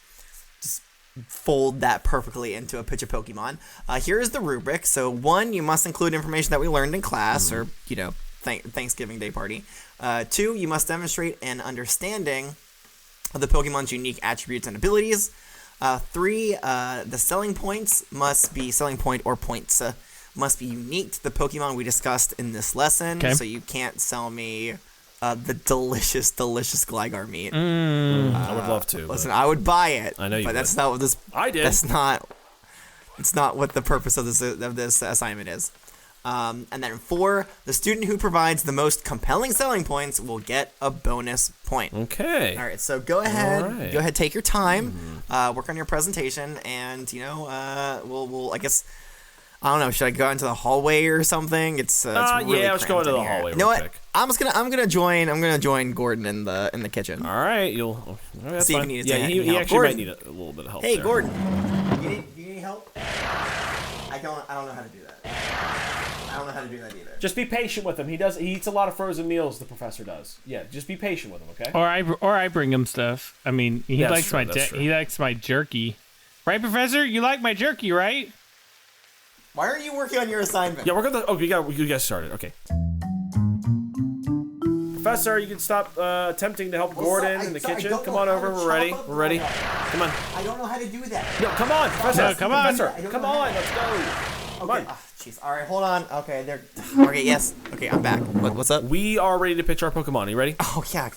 fold that perfectly into a Pitch a Pokemon. Here is the rubric. So 1, you must include information that we learned in class or Thanksgiving Day party. 2, you must demonstrate an understanding of the Pokemon's unique attributes and abilities. 3, the selling points must be selling point or points. Must be unique to the Pokemon we discussed in this lesson. Okay. So you can't sell me the delicious Gligar meat. I would love to. Listen, I would buy it. I know you would. But that's not what this. I did. That's not. It's not what the purpose of this assignment is. And then 4, the student who provides the most compelling selling points will get a bonus point. Okay. All right. So go ahead. Go ahead. Take your time. Work on your presentation, and we'll I guess. I don't know. Should I go into the hallway or something? It's really let's go into the hallway. You know what? I'm gonna join Gordon in the kitchen. All right, see if you need he actually might need a little bit of help. Hey, there. Gordon, you need help? I don't know how to do that. I don't know how to do that either. Just be patient with him. He eats a lot of frozen meals. The professor does. Yeah, just be patient with him, okay? Or I bring him stuff. I mean, he likes my jerky, right, Professor? You like my jerky, right? Why aren't you working on your assignment? Yeah, you guys started. Okay. Professor, you can stop attempting to help Gordon in the kitchen. Come on over. We're ready. Come on. I don't know how to do that. No, come on, Professor. No, come on. Professor, come on. Let's go. Come on. Jeez. All right, hold on. Okay, there. Okay, yes. Okay, I'm back. What's up? We are ready to pitch our Pokemon. Are you ready? Oh yeah,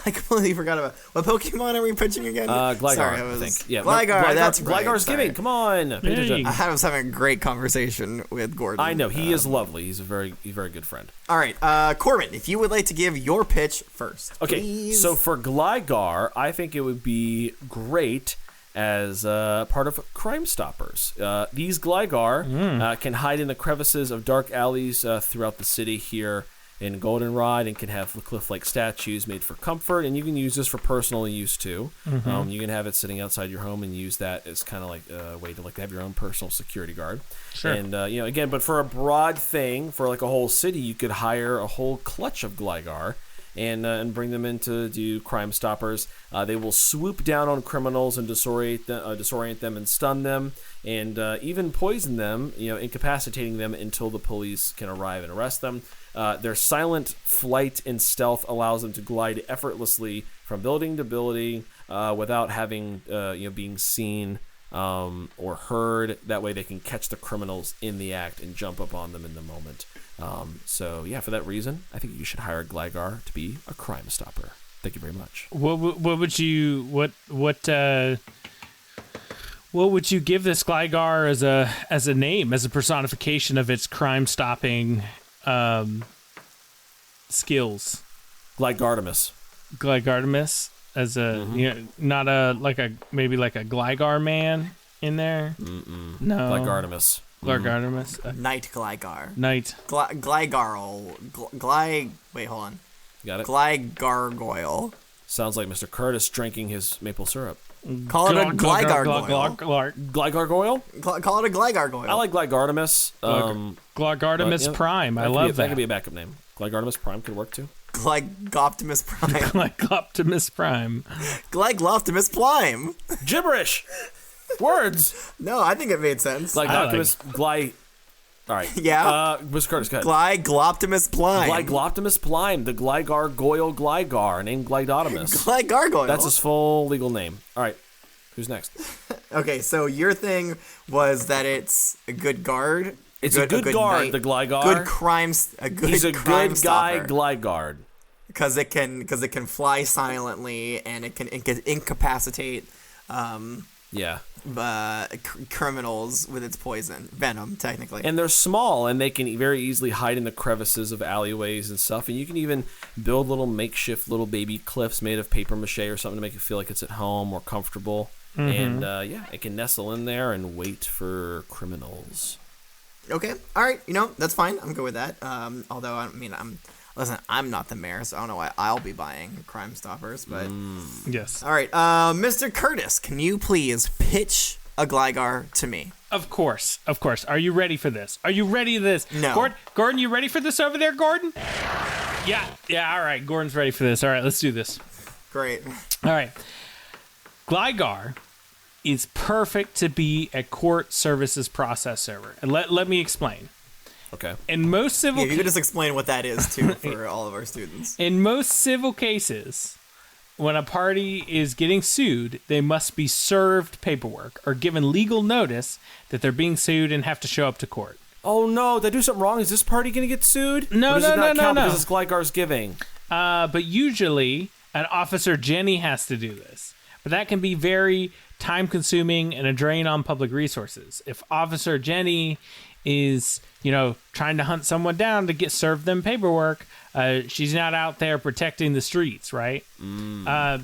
I completely forgot about what Pokemon are we pitching again? Gligar. Sorry, I think. Yeah, Gligar. That's right. Gligar's giving. Come on. I was having a great conversation with Gordon. I know he is lovely. He's a very good friend. All right, Corbin, if you would like to give your pitch first. Okay. Please. So for Gligar, I think it would be great as part of Crime Stoppers. These Gligar can hide in the crevices of dark alleys throughout the city here in Goldenrod, and can have cliff-like statues made for comfort, and you can use this for personal use too. You can have it sitting outside your home and use that as kind of like a way to have your own personal security guard. Sure. And again, but for a broad thing, for like a whole city, you could hire a whole clutch of Gligar and bring them in to do Crime Stoppers. They will swoop down on criminals and disorient them and stun them, and even poison them, incapacitating them until the police can arrive and arrest them. Their silent flight and stealth allows them to glide effortlessly from building to building without having being seen or heard. That way they can catch the criminals in the act and jump up on them in the moment. For that reason, I think you should hire Gligar to be a Crime Stopper. Thank you very much. What would you give this Gligar as a name, as a personification of its crime stopping skills? Gligardamus as a not maybe like a Gligar man in there. No, Gligardamus. Night Gligar. Night. Wait, hold on. You got it? Gligargoyle. Sounds like Mr. Curtis drinking his maple syrup. Call it a Gligar Gligar-goyle? Call it a Gligar. I like Gligartimus. Gligartimus Prime. I love that. That could be a backup name. Gligartimus Prime could work too. Gligoptimus Prime. Gligoptimus Prime. Gligoptimus Prime. Gibberish. Words. No, I think it made sense. Gligoptimus All right. Yeah. Mr. Curtis, go ahead. Gligoptimus Prime. Gligoptimus Prime, the Gligar-goyle Gligar, named Glidotimus. Gligar-goyle. That's his full legal name. All right. Who's next? Okay, so your thing was that it's a good guard. It's a good guard, the Gligar. Good crimes. He's a good guy, stopper. Gligar. Because it can fly silently and it can incapacitate criminals with its poison venom, technically. And they're small, and they can very easily hide in the crevices of alleyways and stuff. And you can even build little makeshift little baby cliffs made of paper mache or something to make it feel like it's at home or comfortable. And it can nestle in there and wait for criminals. Okay, all right, that's fine. I'm good with that. Although I'm not the mayor, so I don't know why I'll be buying Crime Stoppers, but yes. All right, Mr. Curtis, can you please pitch a Gligar to me? Of course. Are you ready for this? Are you ready for this? No. Gordon, you ready for this over there, Gordon? Yeah. All right. Gordon's ready for this. All right, let's do this. Great. All right. Gligar is perfect to be a court services process server. And let me explain. Okay. In most civil you could just explain what that is, too, for all of our students. In most civil cases, when a party is getting sued, they must be served paperwork or given legal notice that they're being sued and have to show up to court. Oh, no. Did I do something wrong? Is this party going to get sued? No. Because it's Gligar's giving. But usually, an Officer Jenny has to do this. But that can be very time-consuming and a drain on public resources. If Officer Jenny is, trying to hunt someone down to serve them paperwork, she's not out there protecting the streets, right?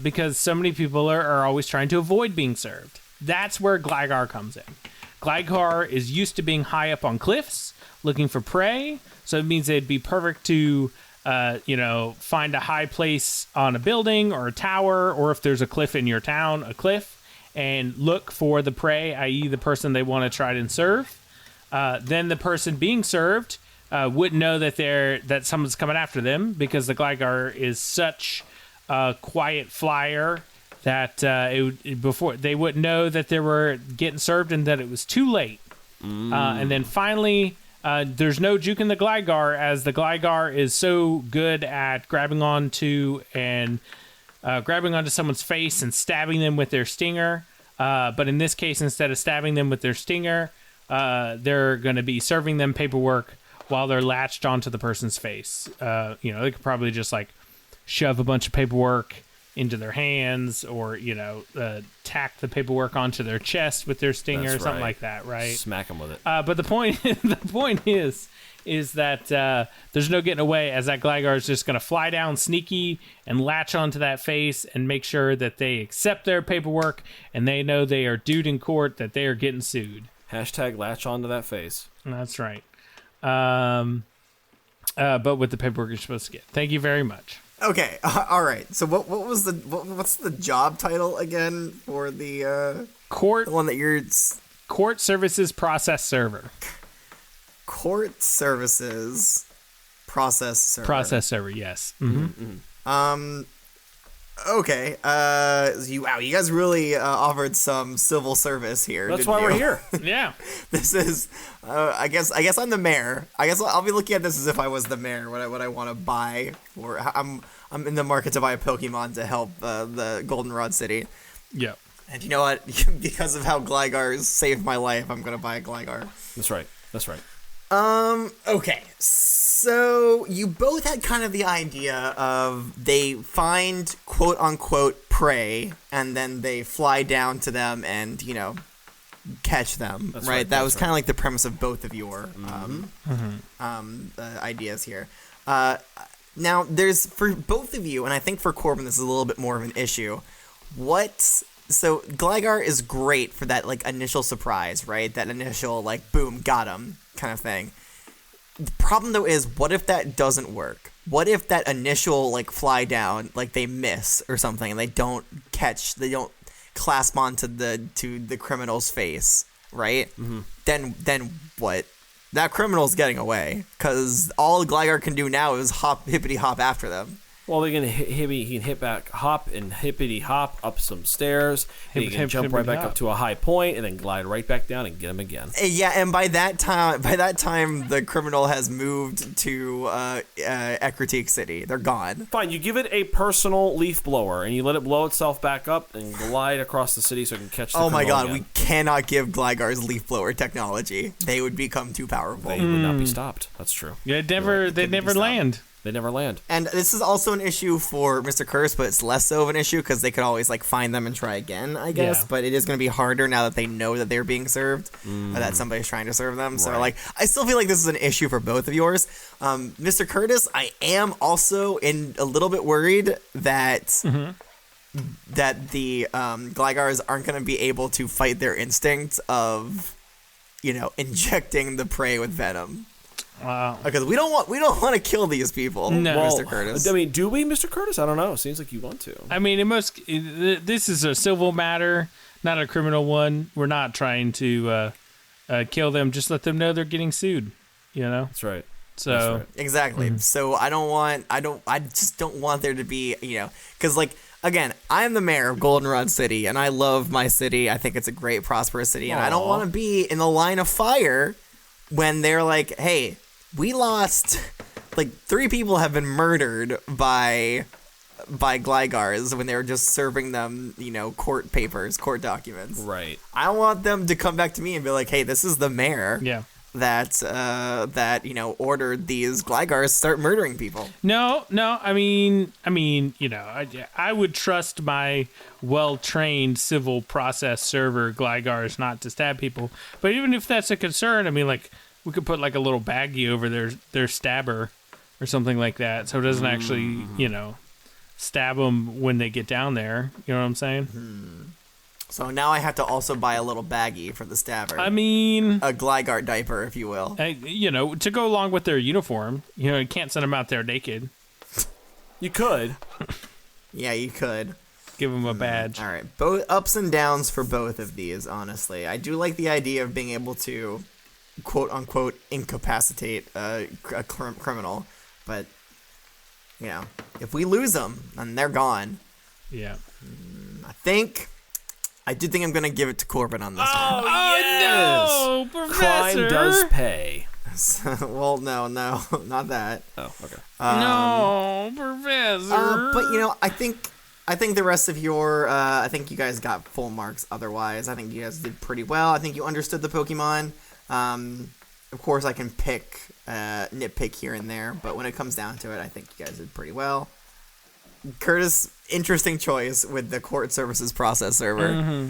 Because so many people are always trying to avoid being served. That's where Gligar comes in. Gligar is used to being high up on cliffs, looking for prey, so it means it'd be perfect to find a high place on a building or a tower, or if there's a cliff in your town, a cliff, and look for the prey, i.e. the person they want to try and serve. Then the person being served wouldn't know that someone's coming after them, because the Gligar is such a quiet flyer that before they wouldn't know that they were getting served and that it was too late. And then finally, there's no juke in the Gligar, as the Gligar is so good at grabbing onto someone's face and stabbing them with their stinger. But in this case, instead of stabbing them with their stinger, they're going to be serving them paperwork while they're latched onto the person's face. They could probably just shove a bunch of paperwork into their hands, or tack the paperwork onto their chest with their stinger, or something like that, right? Smack them with it. But the point is that there's no getting away, as that Gligar is just going to fly down sneaky and latch onto that face and make sure that they accept their paperwork and they know they are due in court, that they are getting sued. Hashtag latch onto that face. That's right. But with the paperwork you're supposed to get. Thank you very much. Okay, all right. So what's the job title again for the court? The one that you're court services process server. Court services process server. Process server, yes. Mm-hmm. Okay. You guys really offered some civil service here. That's why we're here. Yeah. This is, I guess I'm the mayor. I guess I'll be looking at this as if I was the mayor. What I want to buy, or I'm in the market to buy a Pokemon to help the Goldenrod City. Yeah. And you know what? Because of how Gligar saved my life, I'm gonna buy a Gligar. That's right. Okay. So you both had kind of the idea of they find quote unquote prey and then they fly down to them and, catch them. That's right. That was kind of like the premise of both of your ideas here. Now there's, for both of you, and I think for Corbin this is a little bit more of an issue. So Gligar is great for that initial surprise, right? That initial boom, got him kind of thing. The problem though is, what if that doesn't work? What if that initial fly down, they miss or something, and they don't clasp onto the criminal's face, right? Mm-hmm. Then what? That criminal's getting away because all Gligar can do now is hippity hop after them. Well, he can hit back, hop and hippity hop up some stairs. He can jump right back up to a high point and then glide right back down and get him again. Yeah, and by that time, the criminal has moved to Ecruteak City. They're gone. Fine, you give it a personal leaf blower and you let it blow itself back up and glide across the city so it can catch the criminal. Oh my god, again. we cannot give Gligar's leaf blower technology. They would become too powerful. They would not be stopped. That's true. Yeah, they never land. They never land. And this is also an issue for Mr. Curtis, but it's less so of an issue because they could always like find them and try again, I guess. Yeah. But it is going to be harder now that they know that they're being served, or that somebody's trying to serve them. So like, I still feel like this is an issue for both of yours. Mr. Curtis, I am also a little bit worried that that the Gligars aren't going to be able to fight their instinct of, injecting the prey with venom. Wow. Because we don't want to kill these people, no. Mr. Curtis. I mean, do we, Mr. Curtis? I don't know. It seems like you want to. I mean, this is a civil matter, not a criminal one. We're not trying to kill them. Just let them know they're getting sued. That's right. So That's right. Exactly. So I just don't want there to be, because like, again, I'm the mayor of Goldenrod City, and I love my city. I think it's a great, prosperous city, and I don't want to be in the line of fire when they're like, hey, we lost, like, 3 people have been murdered by Gligars when they were just serving them, court court documents. Right. I don't want them to come back to me and be like, hey, this is the mayor that ordered these Gligars to start murdering people. No, I mean, I would trust my well-trained civil process server Gligars not to stab people. But even if that's a concern, I mean, like, we could put like a little baggie over their stabber or something like that, so it doesn't actually, stab them when they get down there. You know what I'm saying? Mm-hmm. So now I have to also buy a little baggie for the stabber. I mean, a Gligar diaper, if you will. To go along with their uniform. You can't send them out there naked. You could. Yeah, you could. Give them a badge. All right. Both ups and downs for both of these, honestly. I do like the idea of being able to, quote unquote, incapacitate a criminal. But, if we lose them and they're gone. Yeah. I do think I'm going to give it to Corbin on this one. Yes! No, Professor! Crime does pay. Well, no, not that. Oh, okay. No, Professor. But, I think the rest of I think you guys got full marks otherwise. I think you guys did pretty well. I think you understood the Pokemon. Of course, I can nitpick here and there, but when it comes down to it, I think you guys did pretty well. Curtis, interesting choice with the court services process server.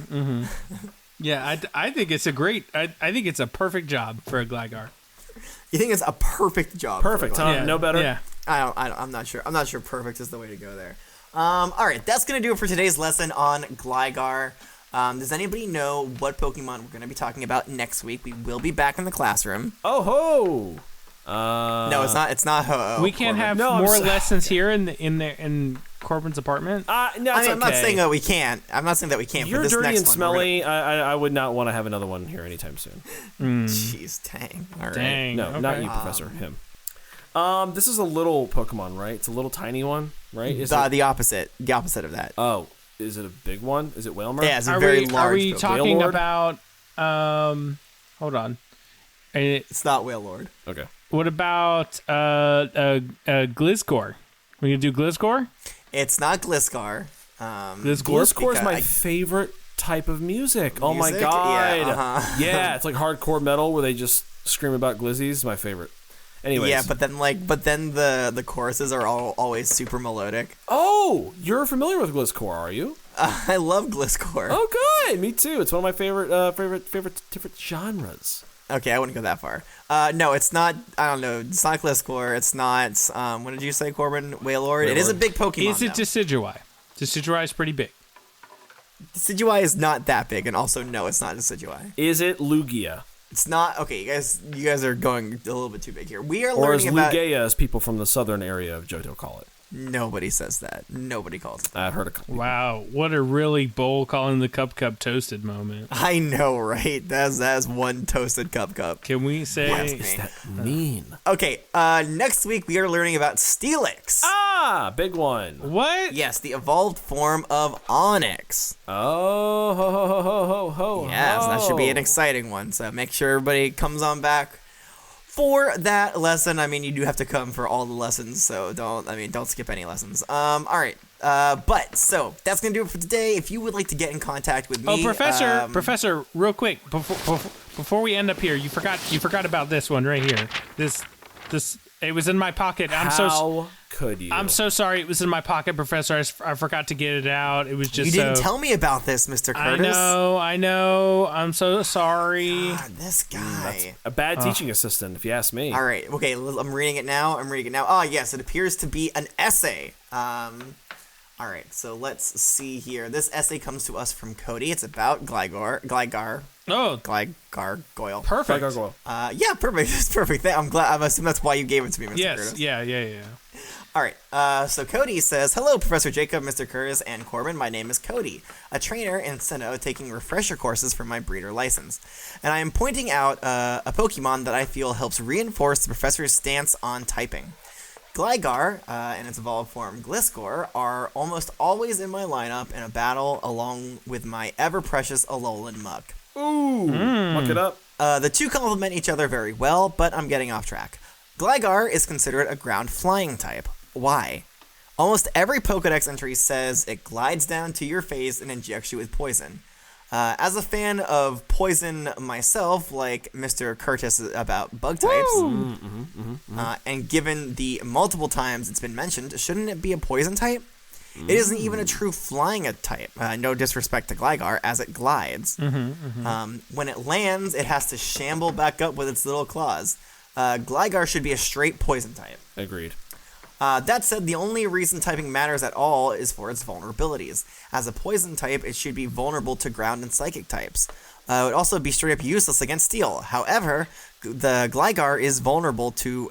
Yeah, I think it's I think it's a perfect job for a Gligar. You think it's a perfect job? Perfect, huh? Yeah, No better? Yeah. I'm not sure. I'm not sure perfect is the way to go there. All right, that's going to do it for today's lesson on Gligar. Does anybody know what Pokemon we're going to be talking about next week? We will be back in the classroom. Oh ho! No, it's not. It's not ho. We can't have more lessons here in Corbin's apartment. No, I'm not saying that we can't. I'm not saying that we can't. You're this dirty next and smelly. I would not want to have another one here anytime soon. Jeez, dang. All right. Dang. No, okay. not you, Professor. Him. This is a little Pokemon, right? It's a little tiny one, right? The opposite. The opposite of that. Oh, is it a big one? Is it Whalmer? Yeah, it's a very large. Are we talking Wailord? about? Hold on. It's not Wailord. Okay. What about Gligar? We gonna do Gligar? It's not Gligar. Gligar is my favorite type of music. Oh my Music? god! Yeah, Yeah, it's like hardcore metal where they just scream about glizzies. Is my favorite. Anyways. Yeah, but then the choruses are always super melodic. Oh, you're familiar with Gligar, are you? I love Gligar. Oh, good. Me too. It's one of my favorite different genres. Okay, I wouldn't go that far. No, it's not. I don't know. It's not Gligar. It's not. What did you say, Corbin? Wailord. It is a big Pokemon. Is it Decidueye? Decidueye is pretty big. Decidueye is not that big, and also no, it's not Decidueye. Is it Lugia? It's not. Okay, you guys are going a little bit too big here. We are Or as learning about. Lugia, as people from the southern area of Johto call it. Nobody says that. Nobody calls it that. I've heard a couple. Wow, what a really bowl calling the cup toasted moment. I know, right? That's one toasted cup. Can we say... What Does that mean? Okay, next week we are learning about Steelix. Ah, big one. What? Yes, the evolved form of Onyx. Oh, ho. Yes, that should be an exciting one. So make sure everybody comes on back for that lesson. I mean, you do have to come for all the lessons, so don't skip any lessons. All right. But so that's gonna do it for today. If you would like to get in contact with me, Professor, real quick before we end up here, you forgot about this one right here. This it was in my pocket. How could you? I'm so sorry. It was in my pocket, Professor. I forgot to get it out. It was just you didn't tell me about this, Mr. Curtis. I know. I'm so sorry. God, this guy. A bad teaching assistant, if you ask me. All right. Okay. I'm reading it now. Oh, yes. It appears to be an essay. All right. So let's see here. This essay comes to us from Cody. It's about Gligar. Oh, Gligar Goyle. perfect. Yeah, perfect. It's perfect. I'm glad. I'm assuming that's why you gave it to me, Mr. Curtis. Yes. Yeah. All right. So Cody says, "Hello, Professor Jacob, Mr. Curtis, and Corbin. My name is Cody, a trainer in Sinnoh taking refresher courses for my breeder license, and I am pointing out a Pokemon that I feel helps reinforce the professor's stance on typing. Gligar and its evolved form Gliscor are almost always in my lineup in a battle along with my ever-precious Alolan Muck. Ooh, look it up. The two complement each other very well, but I'm getting off track. Gligar is considered a ground flying type. Why? Almost every Pokedex entry says it glides down to your face and injects you with poison. As a fan of poison myself, like Mr. Curtis about bug types, and given the multiple times it's been mentioned, shouldn't it be a poison type? It isn't even a true flying type. No disrespect to Gligar, as it glides. When it lands, it has to shamble back up with its little claws. Gligar should be a straight poison type. Agreed. That said, the only reason typing matters at all is for its vulnerabilities. As a poison type, it should be vulnerable to ground and psychic types. It would also be straight up useless against steel. However, the Gligar is vulnerable to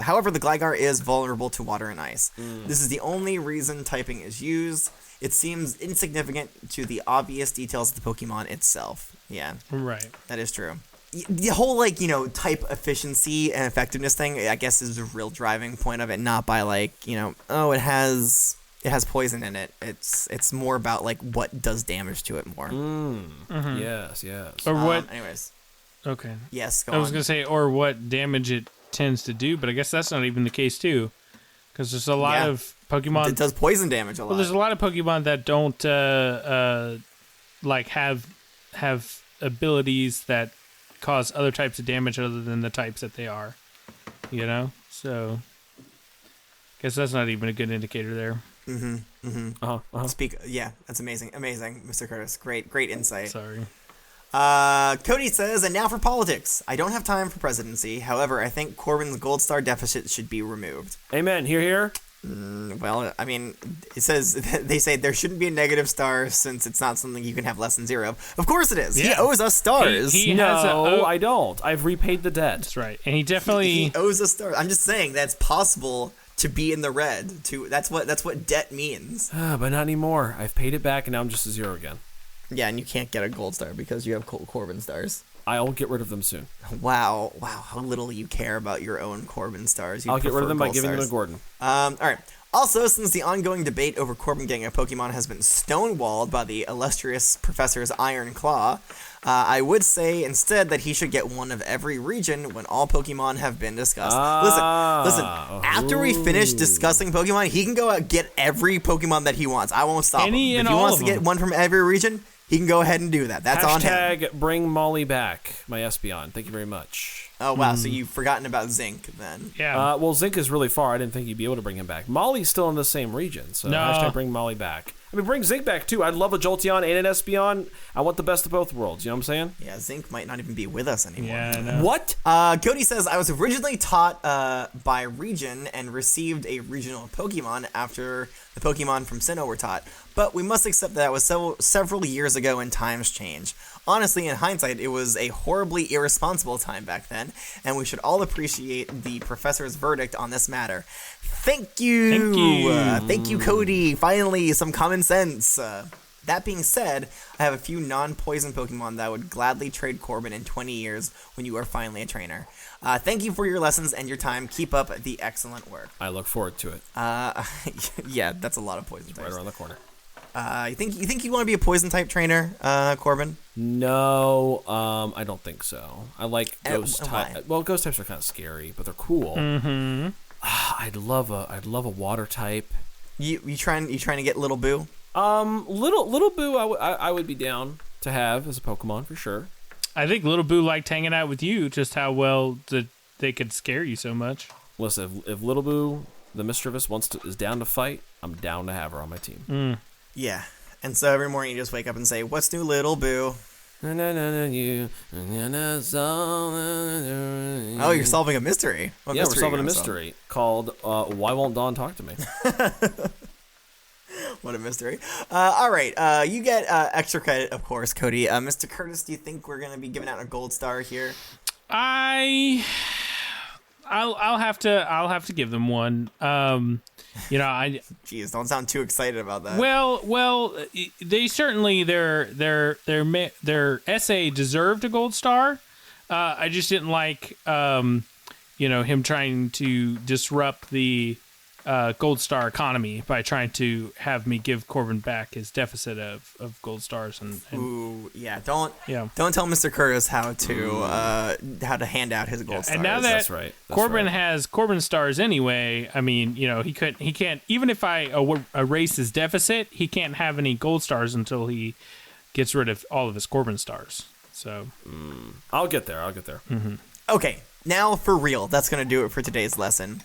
water and ice. This is the only reason typing is used. It seems insignificant to the obvious details of the Pokemon itself. Yeah, Right. that is true. The whole type efficiency and effectiveness thing, I guess, is the real driving point of it, not by it has poison in it. It's more about what does damage to it more. Yes. Or what? Anyways, Okay. yes, go I was on. gonna say, or what damage it tends to do, but I guess that's not even the case too, because there's a lot of Pokemon. It does poison damage a lot. Well, there's a lot of Pokemon that don't have abilities that cause other types of damage other than the types that they are. So guess that's not even a good indicator there. Yeah, that's amazing, Mr. Curtis. Great insight. Sorry. Cody says, and now for politics. I don't have time for presidency. However, I think Corbin's gold star deficit should be removed. Amen. Hear. Well, I mean, it says they say there shouldn't be a negative star since it's not something you can have less than zero. Of course it is. Yeah. He owes us stars. I don't. I've repaid the debt. That's right, and he definitely He owes us stars. I'm just saying that's possible to be in the red. That's what debt means. But not anymore. I've paid it back, and now I'm just a zero again. Yeah, and you can't get a gold star because you have Corbin stars. I'll get rid of them soon. Wow, how little you care about your own Corbin stars. I'll get rid of them by gold giving them stars. to Gordon. All right. Also, since the ongoing debate over Corbin getting a Pokemon has been stonewalled by the illustrious Professor's Iron Claw, I would say instead that he should get one of every region when all Pokemon have been discussed. Listen. After we finish discussing Pokemon, he can go out and get every Pokemon that he wants. I won't stop him. If he wants to get one from every region, he can go ahead and do that. That's on him. Hashtag bring Molly back, my Espeon. Thank you very much. Oh, wow. So you've forgotten about Zinc then. yeah. Well, Zinc is really far. I didn't think you'd be able to bring him back. Molly's still in the same region, so No. hashtag bring Molly back. I mean, bring Zinc back, too. I'd love a Jolteon and an Espeon. I want the best of both worlds. You know what I'm saying? Yeah, Zinc might not even be with us anymore. Yeah, I know. What? Cody says, I was originally taught by region and received a regional Pokemon after the Pokemon from Sinnoh were taught. But we must accept that was several years ago and times change. Honestly, in hindsight, it was a horribly irresponsible time back then, and we should all appreciate the professor's verdict on this matter. Thank you! Thank you. Thank you, Cody. Finally, some common sense. That being said, I have a few non-poison Pokemon that I would gladly trade Corbin in 20 years when you are finally a trainer. Thank you for your lessons and your time. Keep up the excellent work. I look forward to it. Yeah, that's a lot of poison types. Right around the corner. You think you want to be a poison type trainer, Corbin? No, I don't think so. I like ghost and type. why? Well, ghost types are kind of scary, but they're cool. Mm-hmm. I'd love a water type. You trying to get Little Boo? Little Boo, I would be down to have as a Pokemon for sure. I think Little Boo liked hanging out with you, just how well they could scare you so much. Listen, if Little Boo, the mischievous, is down to fight, I'm down to have her on my team. Yeah. And so every morning you just wake up and say, "What's new, Little Boo?" Oh, you're solving a mystery. What Yeah, we're mystery solving a are you gonna mystery called "Why Won't Dawn Talk to Me?" solve? What a mystery. All right. You get extra credit, of course, Cody. Mr. Curtis, do you think we're going to be giving out a gold star here? I'll have to give them one. Jeez, don't sound too excited about that. Well, they certainly their essay deserved a gold star. I just didn't like him trying to disrupt the gold star economy by trying to have me give Corbin back his deficit of gold stars and Ooh, yeah. Don't yeah. tell Mr. Curtis how to hand out his gold stars. And now that That's right. Corbin has Corbin stars anyway, I mean, he can't, even if I erase his deficit, he can't have any gold stars until he gets rid of all of his Corbin stars. So I'll get there. Mm-hmm. Okay, now for real, that's going to do it for today's lesson.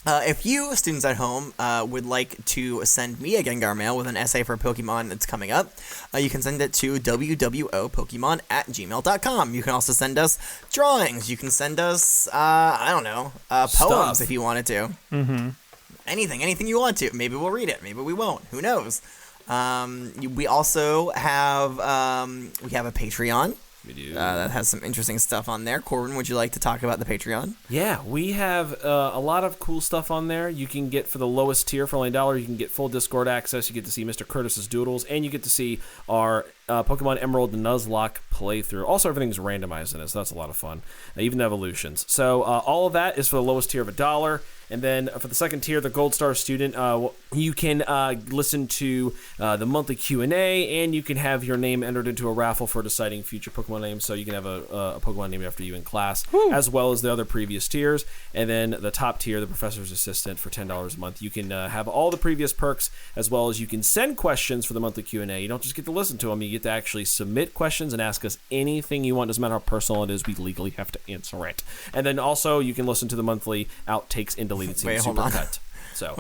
If you, students at home, would like to send me a Gengar mail with an essay for Pokemon that's coming up, you can send it to wwopokemon@gmail.com. You can also send us drawings. You can send us, poems Stuff. if you wanted to. mm-hmm. Anything you want to. Maybe we'll read it. Maybe we won't. Who knows? We also have a Patreon. We do. That has some interesting stuff on there. Corbin, would you like to talk about the Patreon? Yeah, we have a lot of cool stuff on there. You can get, for the lowest tier, for only $1, you can get full Discord access. You get to see Mr. Curtis's doodles, and you get to see our Pokemon Emerald Nuzlocke playthrough. Also, everything's randomized in it, so that's a lot of fun. Even the evolutions. So all of that is for the lowest tier of $1. And then for the second tier, the Gold Star student, you can listen to the monthly Q&A, and you can have your name entered into a raffle for deciding future Pokemon names. So you can have a Pokemon named after you in class, as well as the other previous tiers. And then the top tier, the Professor's Assistant, for $10 a month. You can have all the previous perks, as well as you can send questions for the monthly Q&A. You don't just get to listen to them. You get to actually submit questions and ask us anything you want. Doesn't matter how personal it is. We legally have to answer it. And then also you can listen to the monthly outtakes and deleted scenes supercut. So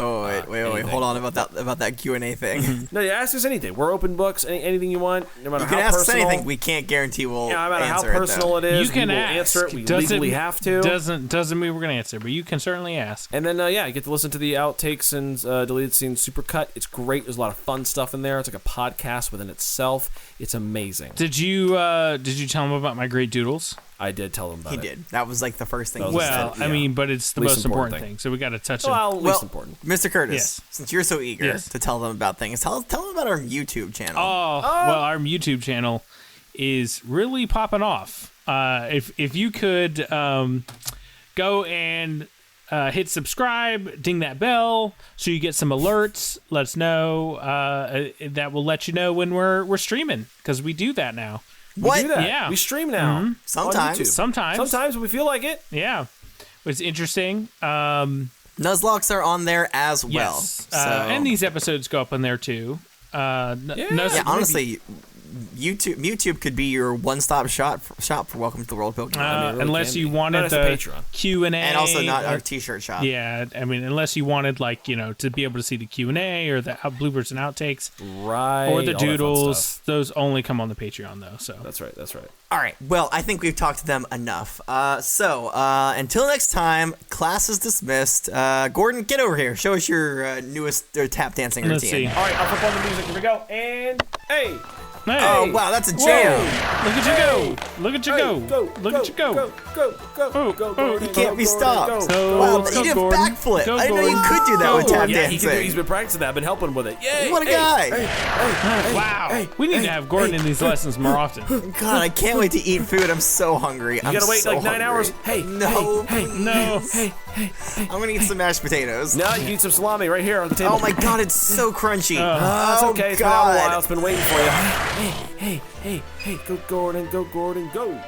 wait, hold on about that Q&A thing. No, you ask us anything. We're open books. Anything you want, no matter You can how ask us personal. anything. We can't guarantee we'll No matter how answer personal it, it is, You can we will ask. answer it. We legally have to. Doesn't mean we're gonna answer, but you can certainly ask. And then you get to listen to the outtakes and deleted scenes supercut. It's great. There's a lot of fun stuff in there. It's like a podcast within itself. It's amazing. Did you tell him about my great doodles? I did tell them about He it. did. That was like the first thing. That he was said. Well, I mean, but it's the Least most important important thing. thing, so we got to touch it. Well, least important. Mr. Curtis, Yes. since you're so eager Yes. to tell them about things, tell them about our YouTube channel. Well, our YouTube channel is really popping off. If you could go and hit subscribe, ding that bell, so you get some alerts. Let us know. That will let you know when we're streaming, because we do that now. What? We do that. Yeah. We stream now. on Sometimes. YouTube. Sometimes. Sometimes when we feel like it. Yeah, it's interesting. Nuzlocks are on there as well. Yes. So. And these episodes go up on there too. Yeah, honestly, YouTube could be your one-stop shop for Welcome to the World of Pokemon. really unless you can be. wanted Not the as a Patreon. Q&A. And also not our t-shirt shop. Yeah, I mean, unless you wanted, like, you know, to be able to see the Q&A or the bloopers and outtakes. Right. Or the all that fun doodles. stuff. Those only come on the Patreon, though. So That's right. All right. Well, I think we've talked to them enough. So until next time, class is dismissed. Gordon, get over here. Show us your newest tap dancing routine. let's see. All right, I'll flip on the music. Here we go. And hey. Hey, Oh, wow, that's a jam. look at you go. Look at you go. Look at you go. Go, Gordon. You can't be stopped. Go, Wow, let's you go, did a Gordon. backflip. Go, I didn't know you Gordon. could do that Go, with tap Gordon. Yeah, dancing. he's been practicing that. I've been helping him with it. Yay. What a guy. Wow. We need to have Gordon in these lessons more often. God, I can't wait to eat food. I'm so hungry. You gotta wait like 9 hours. Hey, No, No. I'm gonna eat some mashed potatoes. No, you can eat some salami right here on the table. Oh my God, it's so crunchy. It's okay. It's been out a God. while. It's been waiting for you. Hey, go, Gordon. Go.